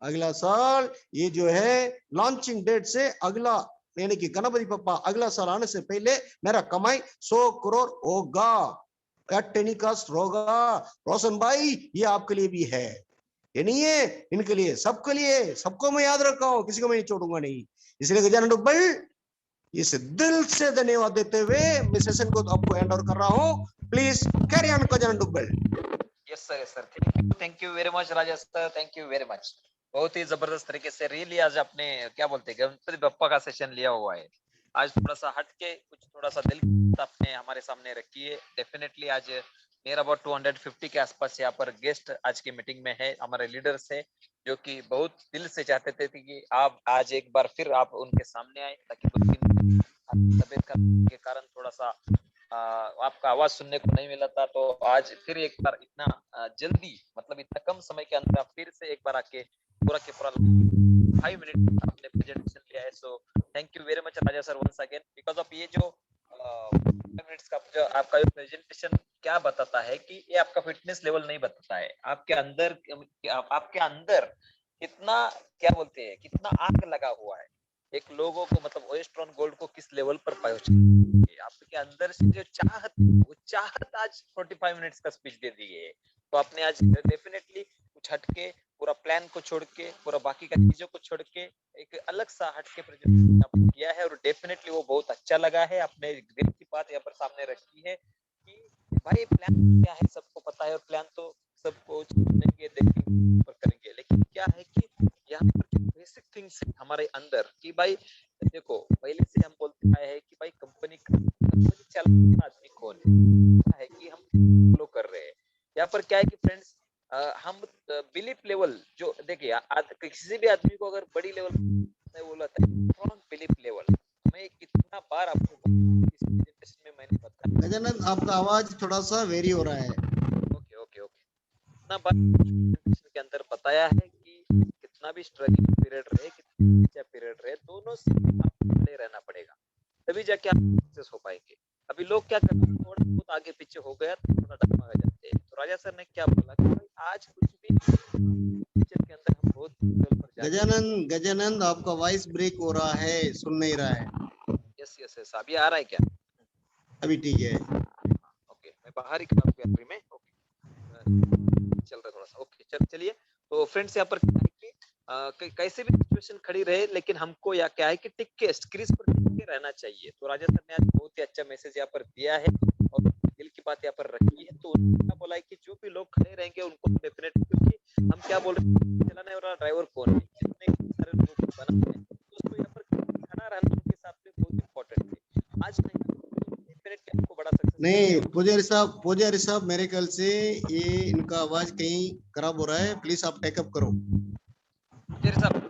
अगला साल ये जो है लॉन्चिंग डेट से अगला यानी कि गणपति पप्पा अगला साल आने से पहले मेरा कमाई 100 करोड़ होगा, टेलीकास्ट होगा। रोशन भाई ये आपके लिए भी है, ये नहीं है इनके लिए, सबके लिए, सबको मैं याद रखा हूं, किसी को मैं नहीं छोड़ूंगा नहीं। इसलिए गजानन डुब्बल इस दिल से धन्यवाद देते हुए मैं सेशन को आपको हैंड ओवर कर रहा हूं। Please carry on Gajanan double. Yes sir thank you very much Raja sir, thank you very much. बहुत ही जबरदस्त तरीके से रियली आज आपने क्या बोलते हैं गणपति बप्पा का सेशन लिया हुआ है। आज थोड़ा सा हट के कुछ थोड़ा सा दिल आपने हमारे सामने रखी है। डेफिनेटली आज नियर अबाउट 250 के आसपास यहाँ पर गेस्ट आज की मीटिंग में है, हमारे लीडर्स है जो कि बहुत दिल से चाहते थे कि आप आज एक बार फिर आप उनके सामने आए, ताकि 2 दिन तबीयत के कारण थोड़ा सा आपका आवाज सुनने को नहीं मिला था, तो आज फिर एक बार इतना जल्दी मतलब इतना कम समय के अंदर आप फिर से एक बार आके पूरा के पूरा 5 मिनट आपने प्रेजेंटेशन लिया है। So thank you very much Raja sir once again, because of ये जो 5 मिनट्स का जो आपका जो प्रेजेंटेशन क्या बताता है कि ये आपका फिटनेस लेवल नहीं बताता है, आपके अंदर कितना क्या बोलते हैं कितना आग लगा हुआ है, एक लोगों को मतलब ओएस्ट्रॉन गोल्ड को किस लेवल पर पहुंचा, आपके अंदर से जो चाहत वो चाहत आज 45 मिनट्स का स्पीच दे दी है। तो आपने आज डेफिनेटली कुछ हटके पूरा प्लान को छोड़ के पूरा बाकी का चीजों को छोड़ के एक अलग सा हटके प्रेजेंटेशन आपने किया है, और डेफिनेटली वो बहुत अच्छा लगा है। आपने दिल की बात यहाँ पर सामने रखी है कि भाई प्लान क्या है सबको पता है, और प्लान तो सबको देखेंगे और करेंगे, लेकिन क्या है कि यहाँ पर बेसिक थिंग्स हमारे अंदर कि भाई देखो पहले से हम बोलते आए हैं कि भाई कंपनी चलाने आदमी कौन है कि हम फॉलो कर रहे हैं। यहाँ पर क्या है कि फ्रेंड्स हम बिलीफ लेवल जो देखिए किसी भी आदमी को अगर बड़ी लेवल में बोला था स्ट्रॉन्ग बिलीफ लेवल, मैं कितना बार आपको इस प्रेजेंटेशन में मैंने बताया। गजानन आपका आवाज थोड़ा सा वेरी हो रहा है। ओके कितना बार प्रेजेंटेशन के अंदर बताया है कि कितना भी स्ट्रगलिंग पीरियड रहे कितना अच्छा पीरियड रहे, दोनों से आपको खड़े रहना पड़ेगा, तभी जाके आप सक्सेस हो पाएंगे। अभी लोग क्या करते हैं थोड़ा बहुत आगे पीछे हो गया तो थोड़ा डगमगा जाते हैं। तो राजा सर ने क्या बोला कि आज कुछ भी फ्यूचर के अंदर हम बहुत गजानंद आपका वॉइस ब्रेक हो रहा है, सुन नहीं रहा है। यस यस यस, अभी आ रहा है क्या? अभी ठीक है। ओके, मैं बाहर ही खड़ा हूँ गैलरी में। ओके, चल रहा है थोड़ा सा। ओके, चलिए। तो फ्रेंड्स, यहाँ पर क्या है कि कैसे भी सिचुएशन खड़ी रहे, लेकिन हमको या क्या है कि टिक के क्रीज पर टिक के रहना चाहिए। तो राजा सर ने आज बहुत ही अच्छा मैसेज यहाँ पर दिया है और दिल की बात यहाँ पर रखी है। तो उन्होंने क्या बोला है कि जो भी लोग खड़े रहेंगे उनको डेफिनेटली, क्योंकि हम क्या बोल रहे हैं, चलाने वाला ड्राइवर कौन है, जितने सारे लोगों को बना है, तो उसको यहाँ पर खड़ा रहना उनके साथ में बहुत इंपॉर्टेंट है। आज डेफिनेटली आपको बड़ा सक्सेस नहीं पुजारी साहब मेरे ख्याल से ये इनका आवाज कहीं खराब हो रहा है, प्लीज आप टेकअप करो। तेरे साहब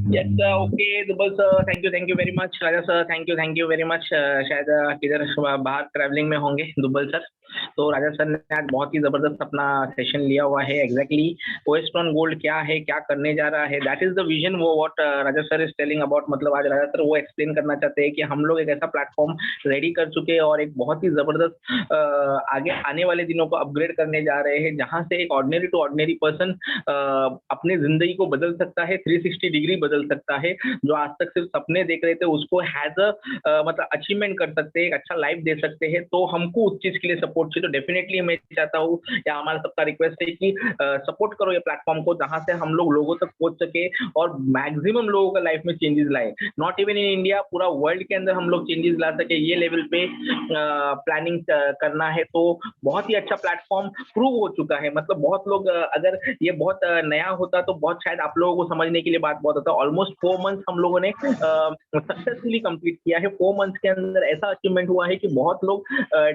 Yes, sir. Okay, Dubal sir, thank you very much. Raja sir, thank you very much. शायद किधर बाहर ट्रैवलिंग में होंगे दुबल सर। तो राजा सर ने आज बहुत ही जबरदस्त अपना सेशन लिया हुआ है। एग्जैक्टली ओएस्ट्रॉन गोल्ड क्या है, क्या करने जा रहा है, दैट इज द विजन वो what Raja sir is telling about. मतलब आज राजा सर वो एक्सप्लेन करना चाहते हैं कि हम लोग एक ऐसा प्लेटफॉर्म रेडी कर चुके हैं और एक बहुत ही जबरदस्त आगे आने वाले दिनों को अपग्रेड करने जा रहे हैं, जहां से एक ऑर्डिनरी टू ऑर्डिनरी पर्सन अपनी जिंदगी को बदल सकता है, 360 डिग्री बदल सकता है। जो आज तक सिर्फ सपने देख रहे थे उसको हैज अ मतलब अचीवमेंट कर सकते हैं, एक अच्छा लाइफ दे सकते हैं। तो हमको उस चीज के लिए सपोर्ट चाहिए। तो डेफिनेटली मैं चाहता हूँ या हमारा सबका रिक्वेस्ट है कि सपोर्ट करो ये प्लेटफॉर्म को, जहां से हम लोग लोगों तक पहुंच सके और मैक्सिमम लोगों का लाइफ में चेंजेस लाए। नॉट इवन इन इंडिया, पूरा वर्ल्ड के अंदर हम लोग चेंजेस ला सके, ये लेवल पे प्लानिंग करना है। तो बहुत ही अच्छा प्लेटफॉर्म प्रूव हो चुका है। मतलब बहुत लोग अगर ये बहुत नया होता तो बहुत शायद आप लोगों को समझने के लिए बात बहुत होता। ऑलमोस्ट 4 मंथ्स हम लोगों ने सक्सेसफुली कंप्लीट किया है। 4 मंथ्स के अंदर ऐसा अचीवमेंट हुआ है कि बहुत लोग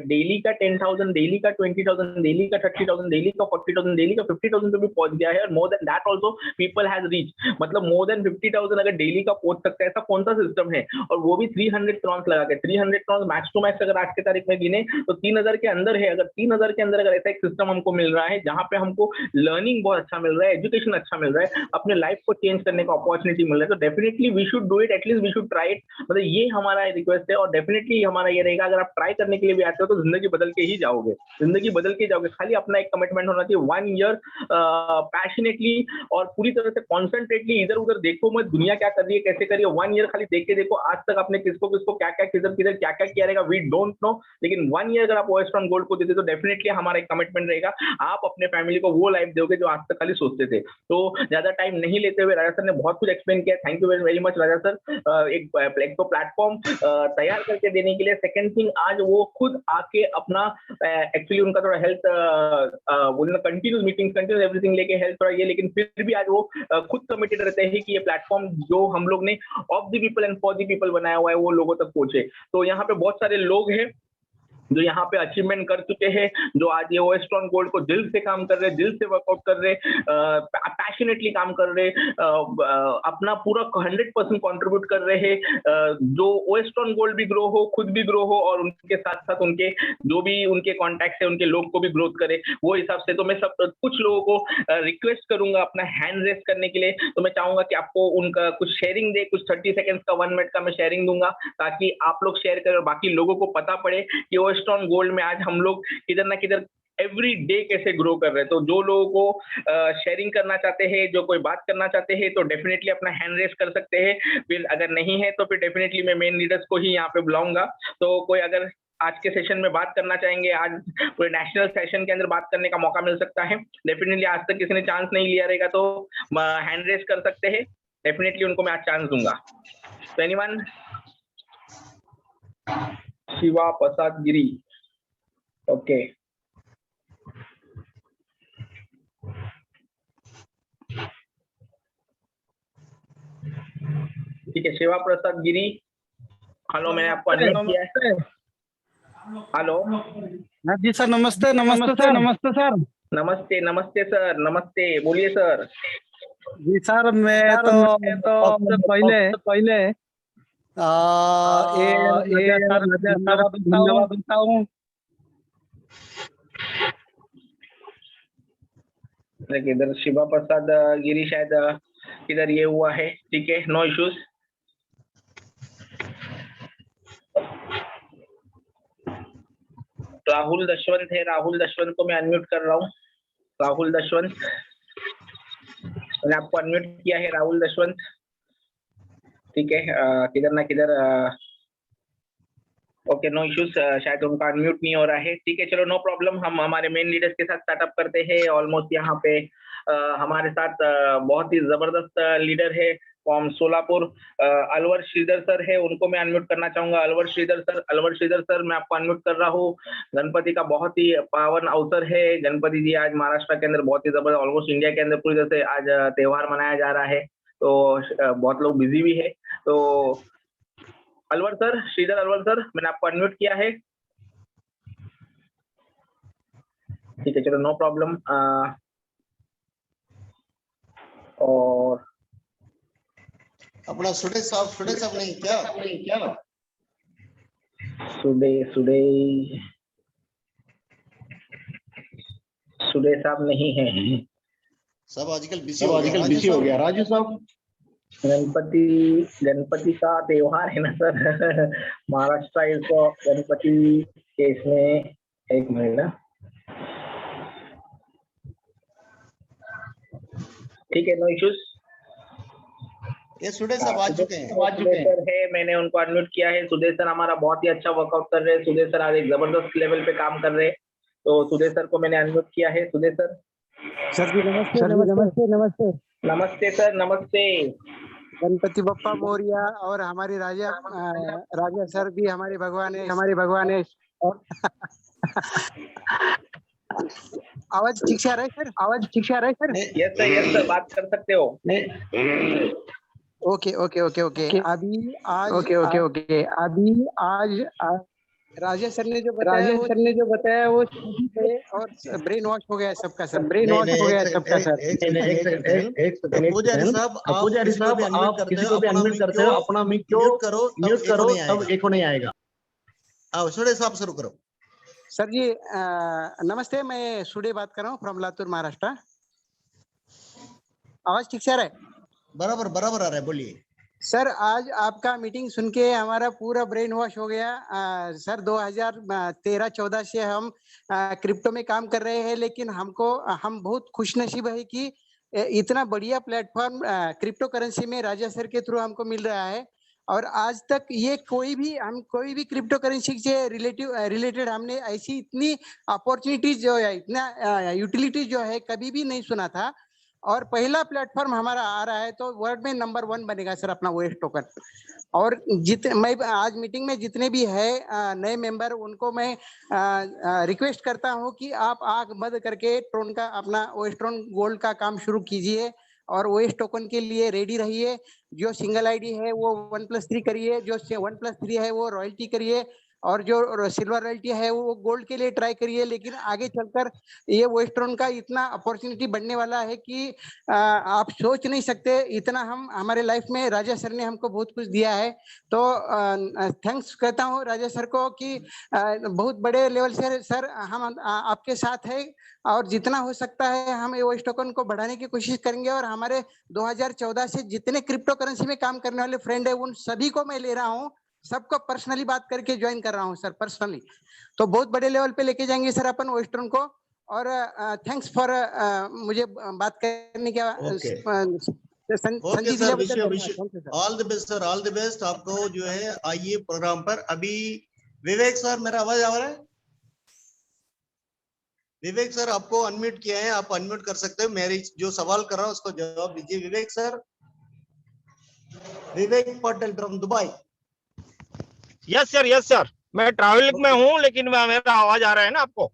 डेली का 10,000, डेली का 20,000, डेली का 30,000, डेली का 40,000, डेली का 50,000 पे भी पहुंच गया है। और more than that also people has reach, मतलब मोर देन 50,000 अगर डेली का पहुंच सकता है, ऐसा कौन सा सिस्टम है? और वो भी 300 क्रॉन्स लगा के। 300 क्रॉन्स मैक्स टू मैक्स अगर आज के तारीख में गिने तो 3,000 के अंदर है। अगर 3,000 के अंदर अगर ऐसा एक सिस्टम हमको मिल रहा है जहां पे हमको लर्निंग बहुत अच्छा मिल रहा है, एजुकेशन अच्छा मिल रहा है, अपने लाइफ को चेंज करने का अपॉर्चुनिटी मिल रहा है, तो definitely we should do it, at least we should try it. मतलब ये हमारा रिक्वेस्ट है और डेफिनेटली हमारा ये रहेगा, अगर आप ट्राई करने के लिए भी आते हो तो जिंदगी बदल के ही जाओगे, जिंदगी बदल के जाओगे। खाली अपना एक कमिटमेंट होना चाहिए, 1 ईयर पैशनेटली और पूरी तरह से कॉन्सेंट्रेटली इधर उधर देखो मत, दुनिया क्या कर रही है, कैसे कर रही है। 1 ईयर खाली देख के देखो आज तक आपने किसको किसको क्या क्या किधर किधर क्या क्या किया रहेगा, वी डोंट नो। लेकिन 1 ईयर अगर आप ओएस्ट्रॉन गोल्ड को देते तो डेफिनेटली हमारा एक कमिटमेंट रहेगा, आप अपने फैमिली को वो लाइफ दोगे जो आज तक खाली सोचते थे। तो ज्यादा टाइम नहीं लेते हुए राजा सर ने बहुत कुछ एक्सप्लेन किया। Thank you very much Raja sir, एक तो प्लेटफॉर्म तैयार करके देने के लिए। सेकंड थिंग, आज वो खुद आके अपना एक्चुअली उनका थोड़ा health continuous meeting continuous everything लेके हेल्थ थोड़ा ये, लेकिन फिर भी आज वो खुद कमिटेड रहते हैं कि ये प्लेटफॉर्म जो हम लोग ने of the people and for the people बनाया हुआ है वो लोगों तक पहुंचे। तो यहाँ पे बहुत सारे लोग हैं जो यहाँ पे अचीवमेंट कर चुके हैं, जो आज ये ओएस्ट्रॉन गोल्ड को दिल से काम कर रहे हैं, दिल से वर्कआउट कर रहे, पैशनेटली काम कर रहे, अपना पूरा 100% कंट्रीब्यूट कर रहे हैं। जो ओएस्ट्रॉन गोल्ड भी ग्रो हो, खुद भी ग्रो हो और उनके साथ साथ उनके जो भी उनके कॉन्टैक्ट है उनके लोग को भी ग्रोथ करे, वो हिसाब से। तो मैं सब कुछ लोगों को रिक्वेस्ट करूंगा अपना हैंड रेस करने के लिए। तो मैं चाहूंगा कि आपको उनका कुछ शेयरिंग दे, कुछ 30 सेकेंड्स का 1 मिनट का मैं शेयरिंग दूंगा, ताकि आप लोग शेयर करें और बाकी लोगों को पता पड़े कि ओएस्ट्रॉन गोल्ड में आज हम लोग किधर ना किधर एवरी डे कैसे ग्रो कर रहे हैं। तो जो लोगों को शेयरिंग करना चाहते हैं, जो कोई बात करना चाहते हैं, तो डेफिनेटली अपना हैंड रेस कर सकते हैं। फिर अगर नहीं है तो फिर डेफिनेटली मैं मेन लीडर्स को ही यहाँ पे बुलाऊंगा। तो कोई अगर आज के सेशन में बात करना चाहेंगे, आज पूरे नेशनल सेशन के अंदर बात करने का मौका मिल सकता है। डेफिनेटली आज तक किसी ने चांस नहीं लिया रहेगा तो हैंड रेस कर सकते हैं, डेफिनेटली उनको मैं आज चांस दूंगा। तो एनीवन? शिवा प्रसाद गिरी, ओके ठीक है। शिवा प्रसाद गिरी, हेलो, मैंने आपको अनम्यूट किया है। हेलो जी सर, नमस्ते नमस्ते सर। नमस्ते सर। नमस्ते नमस्ते सर, नमस्ते, बोलिए सर। जी सर, मैं तो सबसे पहले ये राजा सर को धन्यवाद देता हूँ। इधर शिवा प्रसाद गिरी शायद किधर ये हुआ है, ठीक है, नो इश्यूज। राहुल दशवंत है, राहुल दशवंत को मैं अनम्यूट कर रहा हूँ। राहुल दशवंत, मैंने आपको अनम्यूट किया है राहुल दशवंत। ठीक है, किधर ना किधर ओके, नो इश्यूज, शायद उनका अनम्यूट नहीं हो रहा है। ठीक है, चलो नो प्रॉब्लम, हम हमारे मेन लीडर्स के साथ स्टार्टअप करते हैं। ऑलमोस्ट यहाँ पे हमारे साथ बहुत ही जबरदस्त लीडर है फ्रॉम सोलापुर, अलवर श्रीधर सर है, उनको मैं अनम्यूट करना चाहूंगा। अलवर श्रीधर सर मैं आपको अनम्यूट कर रहा हूँ। गणपति का बहुत ही पावन अवसर है। गणपति जी आज महाराष्ट्र के अंदर बहुत ही जबरदस्त, ऑलमोस्ट इंडिया के अंदर पूरी तरह से आज त्योहार मनाया जा रहा है, तो बहुत लोग बिजी भी है। तो अलवर सर, श्रीधर अलवर सर, मैंने आपको अनम्यूट किया है। ठीक है, चलो नो प्रॉब्लम। और अपना सुरेश साहब नहीं क्या? सुडे साहब नहीं है। सब आजकल बिजी हो गया राजू साहब। गणपति का त्योहार है ना सर। महाराष्ट्र इसको गणपति के इसमें, एक मिनट ना, ठीक है, नो इश्यूज। ये सुरेश साहब आ चुके हैं। सर है, मैंने उनको अनम्यूट किया है। सुदेश सर हमारा बहुत ही अच्छा वर्कआउट कर रहे हैं। सुदेश सर आज एक जबरदस्त लेवल पे काम कर रहे हैं, तो सुदेश सर को मैंने अनम्यूट किया है। सुदेश सर। सर जी नमस्ते। नमस्ते सर, नमस्ते। गणपति बप्पा मोरिया। और हमारे राजा सर भी हमारे भगवान है। और आवाज ठीक से आ रहा है सर? यस सर, बात कर सकते हो। ओके। अभी आज राजा सर ने जो बताया वो ठीक है, और ब्रेन वॉश हो गया सबका सर। एक सेकंड। पुजारी साहब आप किसी को भी अनम्यूट करते हो, अपना मिक म्यूट करो, तब एको नहीं आएगा। आओ सुरेश साहब शुरू करो। सर जी नमस्ते, मैं सुडे बात कर रहा हूँ फ्रॉम लातूर महाराष्ट्र। आवाज ठीक से आ रहा है? बराबर आ रहा है, बोलिए सर। आज आपका मीटिंग सुन के हमारा पूरा ब्रेन वॉश हो गया। सर 2013-14 से हम क्रिप्टो में काम कर रहे हैं, लेकिन हम बहुत खुशनसीब है कि इतना बढ़िया प्लेटफॉर्म क्रिप्टो करेंसी में राजा सर के थ्रू हमको मिल रहा है। और आज तक ये कोई भी क्रिप्टो करेंसी से रिलेटेड हमने ऐसी इतनी अपॉर्चुनिटीज जो है, इतना यूटिलिटीज जो है, कभी भी नहीं सुना था। और पहला प्लेटफॉर्म हमारा आ रहा है, तो वर्ल्ड में नंबर 1 बनेगा सर अपना ओएस टोकन। और मैं आज मीटिंग में जितने भी है नए मेंबर, उनको मैं रिक्वेस्ट करता हूं कि आप आंख बंद करके ट्रोन का अपना ओएस ट्रोन गोल्ड का काम शुरू कीजिए और ओएस टोकन के लिए रेडी रहिए। जो सिंगल आईडी है वो 1+3 करिए, जो 1+3 है वो रॉयल्टी करिए, और जो सिल्वर रॉयल्टी है वो गोल्ड के लिए ट्राई करिए। लेकिन आगे चलकर ये वेस्टर्न का इतना अपॉर्चुनिटी बढ़ने वाला है कि आप सोच नहीं सकते। इतना हमारे लाइफ में राजा सर ने हमको बहुत कुछ दिया है। तो थैंक्स कहता हूँ राजा सर को कि बहुत बड़े लेवल से सर हम आपके साथ है, और जितना हो सकता है हम ये वेस्ट टोकन को बढ़ाने की कोशिश करेंगे। और हमारे 2014 से जितने क्रिप्टो करेंसी में काम करने वाले फ्रेंड है, उन सभी को मैं ले रहा हूँ, सबको पर्सनली बात करके ज्वाइन कर रहा हूँ सर, पर्सनली। तो बहुत बड़े लेवल पे लेके जाएंगे सर अपन वेस्टर्न को। और थैंक्स फॉर मुझे बात करने का okay sir, all the best sir, all the best आपको जो है। आइए प्रोग्राम पर। अभी विवेक सर, मेरा आवाज आ रहा है? विवेक सर आपको अनम्यूट किया है, आप अनम्यूट कर सकते हो। मेरी जो सवाल कर रहा हूँ उसको जवाब दीजिए। Vivek sir, Vivek Patel from Dubai. Yes sir, मैं ट्रैवलिंग में हूँ, लेकिन मेरा आवाज आ रहा है ना आपको?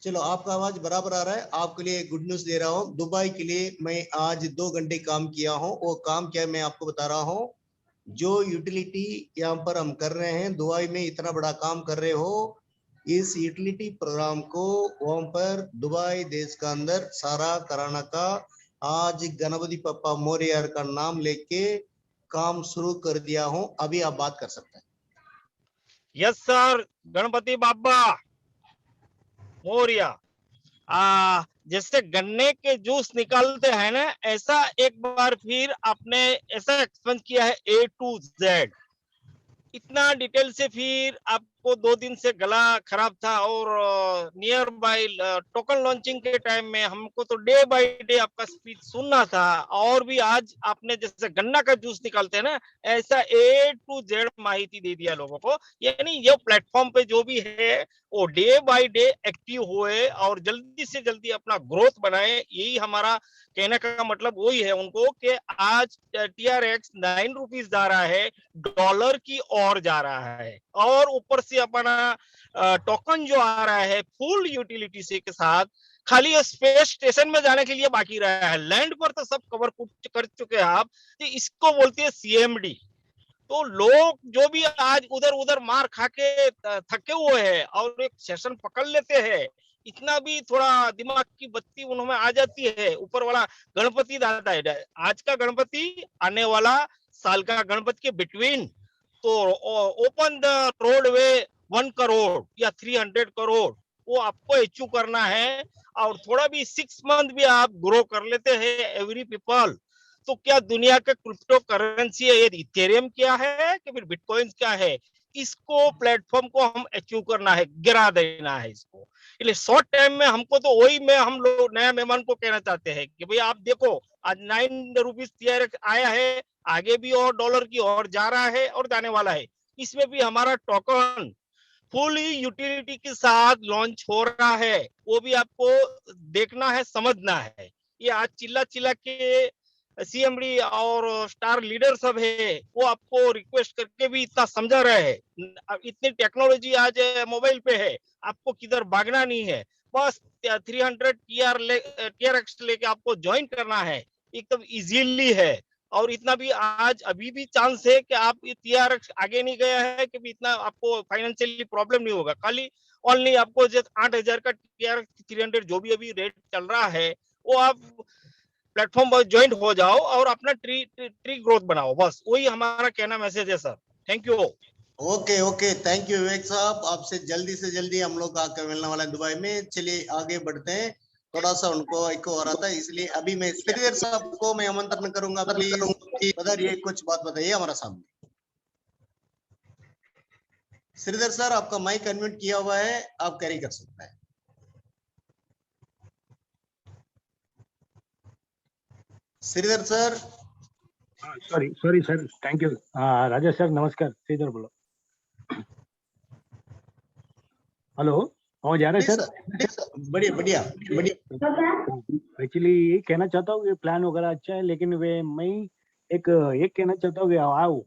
चलो, आपका आवाज बराबर आ रहा है। आपके लिए गुड न्यूज दे रहा हूँ। दुबई के लिए मैं आज 2 घंटे काम किया हूँ। वो काम क्या है मैं आपको बता रहा हूँ। जो यूटिलिटी यहाँ पर हम कर रहे हैं, दुबई में इतना बड़ा काम कर रहे हो, इस यूटिलिटी प्रोग्राम को वहां पर दुबई देश का अंदर सारा कराना का आज गणपति पप्पा मौर्य का नाम लेके काम शुरू कर दिया हूँ। अभी आप बात कर सकते हैं। यस सर, गणपति बाबा मोरिया। जैसे गन्ने के जूस निकालते हैं ना, ऐसा एक बार फिर आपने ऐसा एक्सप्लेन किया है A to Z, इतना डिटेल से फिर आप को 2 दिन से गला खराब था और नियर बाय टोकन लॉन्चिंग के टाइम में हमको तो डे बाय डे आपका स्पीच सुनना था। और भी आज आपने जैसे गन्ना का जूस निकालते हैं ना, ऐसा A to Z माहिती दे दिया लोगों को। यानी ये प्लेटफॉर्म पे जो भी है वो डे बाय डे एक्टिव हुए और जल्दी से जल्दी अपना ग्रोथ बनाए। यही हमारा कहने का मतलब वही है उनको कि आज TRX 9 रुपीज जा रहा है, डॉलर की ओर जा रहा है। और ऊपर से अपना टोकन जो आ रहा है फुल यूटिलिटी से के साथ, खाली स्पेस स्टेशन में जाने के लिए बाकी रहा है। लैंड पर तो सब कवर कर चुके हैं आप। तो इसको बोलते हैं CMD। तो लोग जो भी आज उधर उधर मार खा के थके हुए हैं और एक सेशन पकड़ लेते हैं, इतना भी थोड़ा दिमाग की बत्ती उन्होंने आ जाती है। ऊपर वाला गणपति दादा है, आज का गणपति आने वाला साल का गणपति के बिटवीन। तो ओपन द रोड वे 1 करोड़ या 300 करोड़ वो आपको अचीव करना है। और थोड़ा भी 6 मंथ भी आप ग्रो कर लेते हैं एवरी पीपल, तो क्या दुनिया का क्रिप्टो करेंसी है, ये इथेरियम क्या है कि फिर बिटकॉइन क्या है, इसको प्लेटफॉर्म को हम अचीव करना है, गिरा देना है इसको। इसलिए शॉर्ट टाइम में हमको तो वही में हम लोग नया मेहमान को कहना चाहते हैं कि भाई आप देखो आज 9 रुपीज TRX आया है, आगे भी और डॉलर की ओर जा रहा है और जाने वाला है। इसमें भी हमारा टोकन फुली यूटिलिटी के साथ लॉन्च हो रहा है, वो भी आपको देखना है, समझना है। ये आज चिल्ला चिल्ला के CMD और स्टार लीडर सब है वो आपको रिक्वेस्ट करके भी इतना समझा रहे हैं। इतनी टेक्नोलॉजी आज मोबाइल पे है, आपको किधर भागना नहीं है, बस 300 TRX लेके आपको ज्वाइन करना है, एकदम इजीली है। और इतना भी आज अभी भी चांस है कि आप TRX आगे नहीं गया है कि इतना आपको फाइनेंशियली प्रॉब्लम नहीं होगा। खाली ओनली आपको 8,000 का TRX 300 जो भी अभी रेट चल रहा है वो आप प्लेटफॉर्म पर ज्वाइन हो जाओ और अपना ट्री ग्रोथ बनाओ, बस वही हमारा कहना मैसेज है सर। Thank you. Okay okay, thank you Vivek साहब। आपसे जल्दी से जल्दी हम लोग आकर मिलने वाला है दुबई में। चलिए आगे बढ़ते हैं, थोड़ा सा उनको इको हो रहा था, इसलिए अभी मैं श्रीधर साहब को मैं आमंत्रण करूंगा, प्लीज बताइए, कुछ बात बताइए हमारा सामने। श्रीधर सर, आपका माइक अनम्यूट किया हुआ है, आप कैरी कर सकते हैं। Shridhar sir. Sorry sir, thank you. Raja sir नमस्कार, श्रीधर बोलो। हेलो, आवाज आ रहा है सर? बढ़िया बढ़िया बढ़िया। एक्चुअली ये कहना चाहता हूँ कि प्लान वगैरह अच्छा है, लेकिन मैं एक कहना चाहता हूँ कि आओ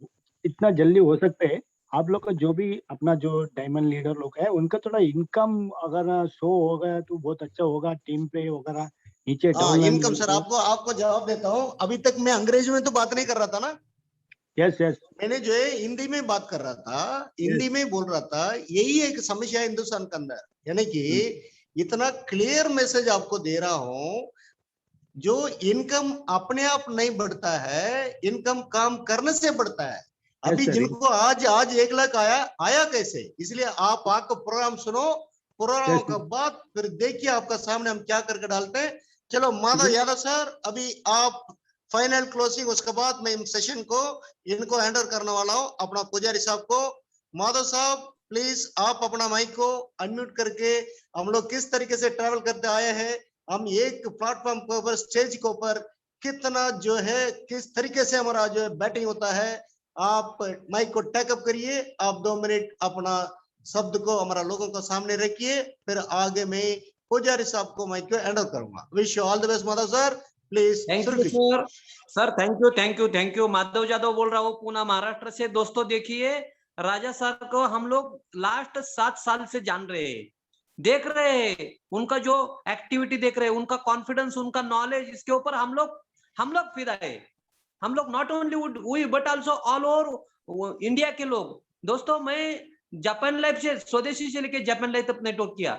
इतना जल्दी हो सकते है आप लोग का जो भी अपना जो डायमंड लीडर लोग है उनका थोड़ा इनकम अगर शो होगा तो बहुत अच्छा होगा, टीम पे वगैरह नीचे। इनकम सर, आपको जवाब देता हूँ। अभी तक मैं अंग्रेजी में तो बात नहीं कर रहा था ना। यस यस, मैंने जो है हिंदी में बात कर रहा था, हिंदी में बोल रहा था। यही एक समस्या है हिंदुस्तान के अंदर, यानी कि इतना क्लियर मैसेज आपको दे रहा हूं, जो इनकम अपने आप नहीं बढ़ता है, इनकम काम करने से बढ़ता है। अभी जिनको आज 1 लाख आया कैसे? इसलिए आप आकर प्रोग्राम सुनो, प्रोग्राम के बाद फिर देखिए आपका सामने हम क्या करके डालते हैं। चलो माधव यादव सर, अभी आप फाइनल क्लोजिंग, उसके बाद मैं सेशन को इनको हैंडल करने वाला हूं अपना पुजारी साहब को। माधव साहब प्लीज आप अपना माइक को अनम्यूट करके, हम लोग किस तरीके से ट्रैवल करते आए हैं, हम एक प्लेटफॉर्म के ऊपर, स्टेज के ऊपर कितना जो है, किस तरीके से हमारा जो है बैटिंग होता है, आप माइक को टेकअप करिए। आप 2 मिनट अपना शब्द को हमारा लोगों को सामने रखिए, फिर आगे मैं पुजारी साहब को माइक को हैंडल करूंगा। Wish you all the best Madhav sir, please. Thank you sir, thank you. Madhav Yadav बोल रहा हूँ पूना महाराष्ट्र से। दोस्तों देखिए, राजा सर को हम लोग लास्ट 7 साल से जान रहे हैं, देख रहे हैं उनका जो एक्टिविटी देख रहे हैं, उनका कॉन्फिडेंस, उनका नॉलेज, इसके ऊपर हम लोग फिदा है। हम लोग not only we but also all over India के लोग। दोस्तों मैं जापान लाइफ से, स्वदेशी से लेके जापान लाइफ तक नेटवर्क किया,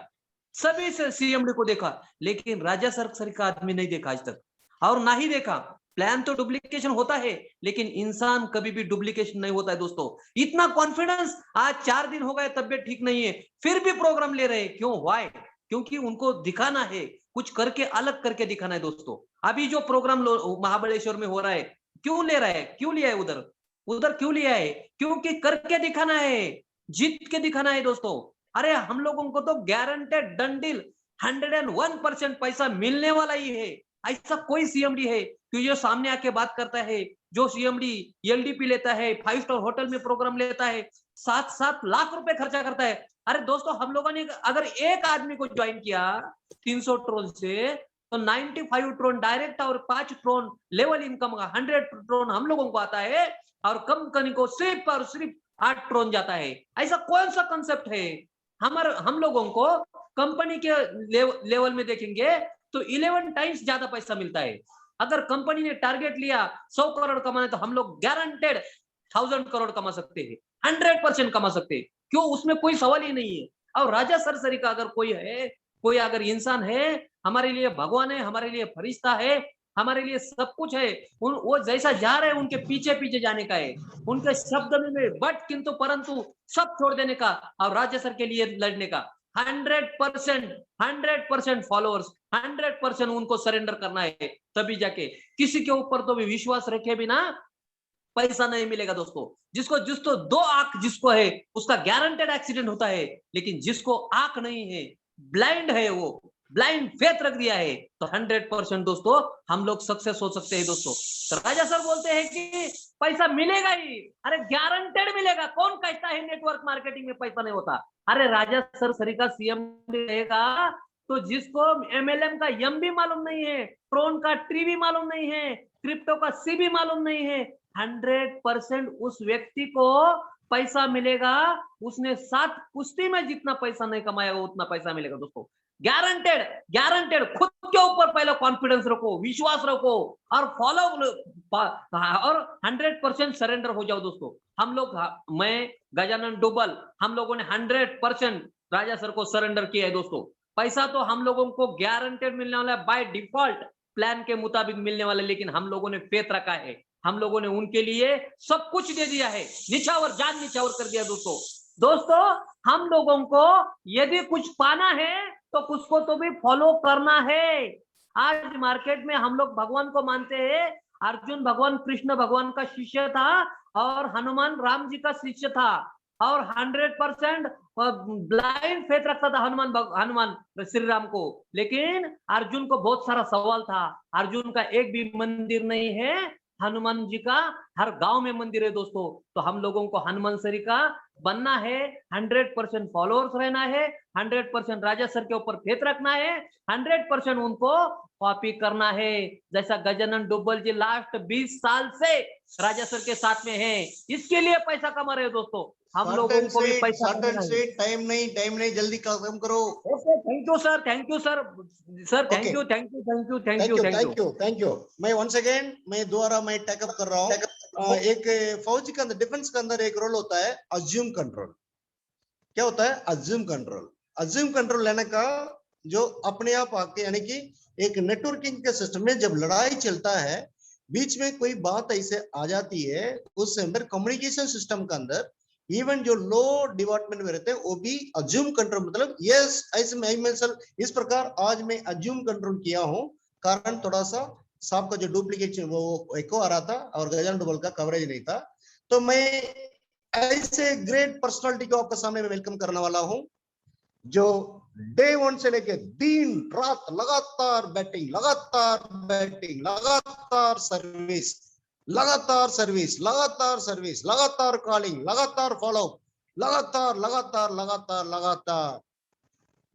सभी से CMD को देखा, लेकिन राजा सर का आदमी नहीं देखा आज तक, और ना ही देखा। प्लान तो डुप्लीकेशन होता है, लेकिन इंसान कभी भी डुप्लीकेशन नहीं होता है दोस्तों। इतना कॉन्फिडेंस, आज 4 दिन हो गए, तबियत ठीक नहीं है, फिर भी प्रोग्राम ले रहे हैं। क्यों? व्हाई? क्योंकि उनको दिखाना है, कुछ करके अलग करके दिखाना है दोस्तों। अभी जो प्रोग्राम महाबलेश्वर में हो रहा है, क्यों ले रहा है, क्यों लिया है उधर क्यों लिया है? क्योंकि करके दिखाना है। जीत के दिखाना है दोस्तों। अरे हम लोगों को तो गारंटेड डन डील 101% पैसा मिलने वाला ही है। ऐसा कोई सीएमडी है कि जो सामने आके बात करता है, जो सीएमडी एलडीपी लेता है, 5 स्टार होटल में प्रोग्राम लेता है, 7-7 लाख रुपए खर्चा करता है। अरे दोस्तों हम लोगों ने अगर एक आदमी को ज्वाइन किया 300 ट्रोन से, तो 95 ट्रोन डायरेक्ट और 5 ट्रोन लेवल इनकम का 100 ट्रोन हम लोगों को आता है, और कंपनी को सिर्फ और सिर्फ 8 ट्रोन जाता है। ऐसा कौन सा कंसेप्ट है? हम लोगों को कंपनी के लेवल में देखेंगे तो 11 टाइम्स ज्यादा पैसा मिलता है। अगर कंपनी ने टारगेट लिया 100 करोड़ कमाने, तो हम लोग गारंटेड 1000 करोड़ कमा सकते हैं, 100% कमा सकते हैं। क्यों? उसमें कोई सवाल ही नहीं है। और राजा सरसरी का अगर कोई है, कोई अगर इंसान है, हमारे लिए भगवान है, हमारे लिए फरिश्ता है, हमारे लिए सब कुछ है। वो जैसा जा रहे हैं उनके पीछे पीछे जाने का है, उनके शब्द में बट किंतु परंतु सब छोड़ देने का और राज्य सर के लिए लड़ने का। 100% फॉलोअर्स, 100% उनको सरेंडर करना है, तभी जाके किसी के ऊपर तो भी विश्वास रखे बिना पैसा नहीं मिलेगा दोस्तों। जिसको 2 आंख जिसको है उसका गारंटेड एक्सीडेंट होता है, लेकिन जिसको आंख नहीं है, ब्लाइंड है, वो ब्लाइंड फेथ रख दिया है, तो 100% दोस्तों हम लोग सक्सेस हो सकते हैं दोस्तों। तो राजा सर बोलते हैं कि पैसा मिलेगा ही। अरे गारंटेड मिलेगा। कौन कहता है नेटवर्क मार्केटिंग में पैसा नहीं होता? अरे राजा सर सरी का सीएम रहेगा तो जिसको एमएलएम का एम भी मालूम नहीं है, ट्रोन का ट्री भी मालूम नहीं है, क्रिप्टो का सी भी मालूम नहीं है, 100% उस व्यक्ति को पैसा मिलेगा। उसने 7 कुश्ती में जितना पैसा नहीं कमाया उतना पैसा मिलेगा दोस्तों। गारंटेड। खुद के ऊपर पहले कॉन्फिडेंस रखो, विश्वास रखो और फॉलो और 100% सरेंडर हो जाओ दोस्तों। हम लोग, मैं गजानन डुबल, हम लोगों ने 100% राजा सर को सरेंडर किया है दोस्तों। पैसा तो हम लोगों को गारंटेड मिलने वाला है, बाय डिफॉल्ट प्लान के मुताबिक मिलने वाला, लेकिन हम लोगों ने फेथ रखा है। हम लोगों ने उनके लिए सब कुछ दे दिया है, निछावर जान निछावर कर दिया दोस्तों। हम लोगों को यदि कुछ पाना है तो उसको तो भी फॉलो करना है। आज मार्केट में हम लोग भगवान को मानते हैं। अर्जुन भगवान कृष्ण भगवान का शिष्य था और हनुमान राम जी का शिष्य था, और 100% ब्लाइंड फेथ रखता था हनुमान श्री राम को। लेकिन अर्जुन को बहुत सारा सवाल था। अर्जुन का एक भी मंदिर नहीं है, हनुमान जी का हर गांव में मंदिर है दोस्तों। तो हम लोगों को हनुमान सरी का बनना है, 100% फॉलोअर्स रहना है, 100% राजा सर के ऊपर फेथ रखना है, 100% उनको कॉपी करना है। जैसा गजानन डुब्बल जी लास्ट 20 साल से राजा सर के साथ में है, इसके लिए पैसा कमा रहे हैं दोस्तों। हम लोगों को भी पैसा टाइम नहीं, जल्दी काम करो। Okay, thank you sir, thank you. मैं वंस अगेन दोबारा मैं टेकअप कर रहा हूँ। एक फौज के अंदर, डिफेंस के अंदर एक रोल होता है अज्यूम कंट्रोल। क्या होता है? अज्यूम कंट्रोल लेने का, जो अपने आप आके, यानी कि एक नेटवर्किंग के सिस्टम में जब लड़ाई चलता है, बीच में कोई बात ऐसे आ जाती है, उस अंदर कम्युनिकेशन सिस्टम के अंदर इवन जो लो डिपार्टमेंट में रहते हैं वो भी अज्यूम कंट्रोल, मतलब यस ऐसे इस प्रकार आज मैं अज्यूम कंट्रोल किया हूं। कारण थोड़ा सा सांप का जो डुप्लीकेट वो एको आ रहा था और गजानन डुबल का कवरेज नहीं था। तो मैं ऐसे ग्रेट पर्सनालिटी को आपके सामने में वेलकम करने वाला हूं, जो डे 1 से लेके दिन रात लगातार बैटिंग, लगातार सर्विस, लगातार कॉलिंग, लगातार फॉलो, लगातार।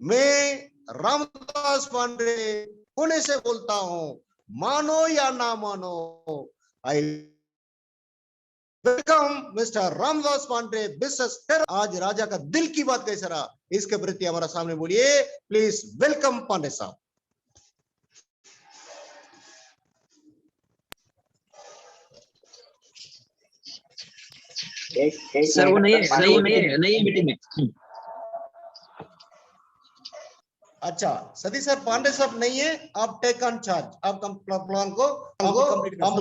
मैं रामदास पांडे पुणे से बोलता हूं। मानो या ना मानो, I welcome Mister Ramdas Pandey business. आज राजा का दिल की बात कैसे रहा, इसके प्रति हमारा सामने बोलिए प्लीज। वेलकम पांडे साहब। सर वो नहीं है मीटिंग में। अच्छा सतीश सर, पांडे साहब नहीं है, आप टेक ऑन चार्ज, आप प्लान को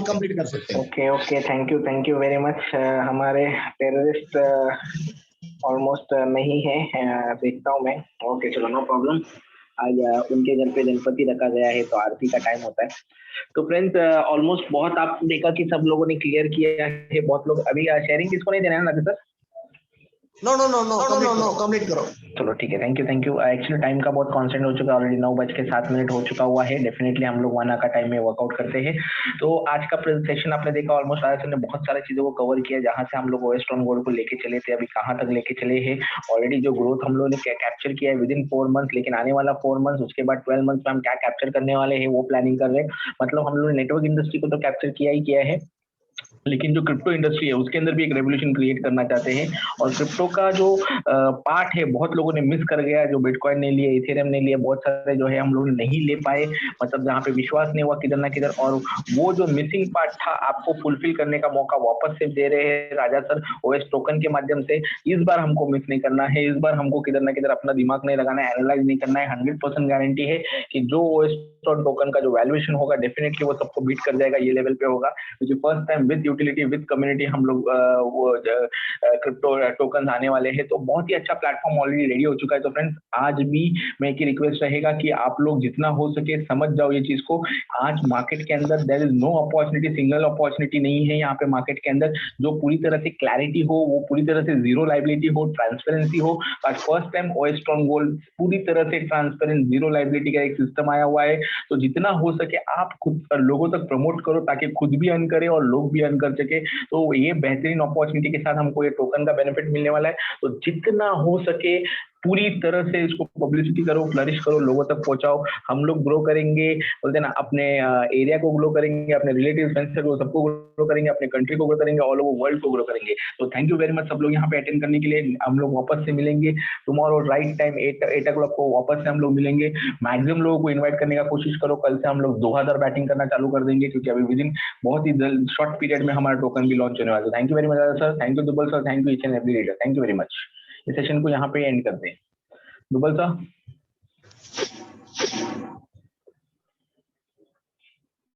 कंप्लीट कर सकते हैं। Okay, thank you very much. हमारे टेररिस्ट ऑलमोस्ट नहीं है, देखता हूँ मैं। ओके चलो, नो प्रॉब्लम। आज उनके घर पे गणपति रखा गया है तो आरती का टाइम होता है। तो फ्रेंड्स, ऑलमोस्ट बहुत आप देखा कि सब लोगों ने क्लियर किया है। बहुत लोग अभी शेयरिंग किसको नहीं देना है ना सर? नो कंप्लीट करो। चलो ठीक है, थैंक यू। एक्चुअली टाइम का बहुत कॉन्स्टेंट हो चुका है, ऑलरेडी 9:07 हो चुका हुआ है। डेफिनेटली हम लोग 1 आवर का टाइम में वर्कआउट करते हैं। तो आज का प्रेजेंटेशन आपने देखा, ऑलमोस्ट राजा सर ने बहुत सारी चीजों को कवर किया, जहां से हम लोग ओएस स्ट्रॉन्ग गोल्ड को लेके चले थे, अभी कहां तक लेके चले हैं। ऑलरेडी जो ग्रोथ हम लोगों ने कैप्चर किया है विद इन 4 मंथ्स, लेकिन आने वाला 4 मंथ्स, उसके बाद 12 मंथ्स में हम क्या कैप्चर करने वाले हैं वो प्लानिंग कर रहे हैं। मतलब हम लोग ने नेटवर्क इंडस्ट्री को तो कैप्चर किया ही किया है, लेकिन जो क्रिप्टो इंडस्ट्री है उसके अंदर भी एक रेवोल्यूशन क्रिएट करना चाहते हैं। और क्रिप्टो का जो पार्ट है बहुत लोगों ने मिस कर गया, जो बिटकॉइन ने लिए, इथेरियम ने लिए, बहुत सारे जो है हम लोग नहीं ले पाए, मतलब जहाँ पे विश्वास नहीं हुआ किधर ना किधर। और वो जो मिसिंग पार्ट था आपको फुलफिल करने का मौका वापस से दे रहे हैं राजा सर ओएस टोकन के माध्यम से। इस बार हमको मिस नहीं करना है, इस बार हमको किधर ना किधर अपना दिमाग नहीं लगाना है, एनालाइज नहीं करना है। 100% गारंटी है कि जो ओएस टोकन का जो वैल्यूएशन होगा डेफिनेटली वो सबको बीट कर जाएगा, ये लेवल पे होगा। क्योंकि first time with utility with community हम लोग वो क्रिप्टो टोकन आने वाले हैं, तो बहुत ही अच्छा प्लेटफॉर्म ऑलरेडी रेडी हो चुका है। तो फ्रेंड्स आज भी मैं एक रिक्वेस्ट रहेगा कि आप लोग जितना हो सके समझ जाओ ये चीज को। आज मार्केट के अंदर there is no opportunity, single opportunity नहीं है यहाँ पे मार्केट के अंदर जो पूरी तरह से क्लैरिटी हो, वो पूरी तरह से जीरो लाइबिलिटी हो, ट्रांसपेरेंसी हो। आज first time OS strong gold पूरी तरह से ट्रांसपेरेंट जीरो लाइबिलिटी का एक सिस्टम आया हुआ है। तो जितना हो सके आप खुद लोगों तक प्रमोट करो ताकि खुद भी अर्न करे और लोग भी अर्न कर सके। तो ये बेहतरीन अपॉर्चुनिटी के साथ हमको ये टोकन का बेनिफिट मिलने वाला है। तो जितना हो सके पूरी तरह से इसको पब्लिसिटी करो, फ्लरिश करो, लोगों तक पहुंचाओ। हम लोग ग्रो करेंगे, बोलते ना, अपने एरिया को ग्रो करेंगे, अपने रिलेटिव फ्रेंड्स को सबको ग्रो करेंगे, अपने कंट्री को ग्रो करेंगे, ऑल ओवर वर्ल्ड को ग्रो करेंगे। तो थैंक यू वेरी मच सब लोग यहाँ पे अटेंड करने के लिए। हम लोग वापस से मिलेंगे टुमारो राइट टाइम 8 o'clock को वापस से हम लोग मिलेंगे। मैक्सिमम लोगों को इन्वाइट करने का कोशिश करो। कल से हम लोग 2000 बैटिंग करना चालू कर देंगे, क्योंकि अभी विद इन बहुत ही शॉर्ट पीरियड में हमारा टोकन भी लॉन्च होने वाला है। Thank you very much sir, thank you Dubal sir, thank you each and every leader, thank you very much. इस सेशन को यहाँ पे एंड करते हैं। दुबल सर।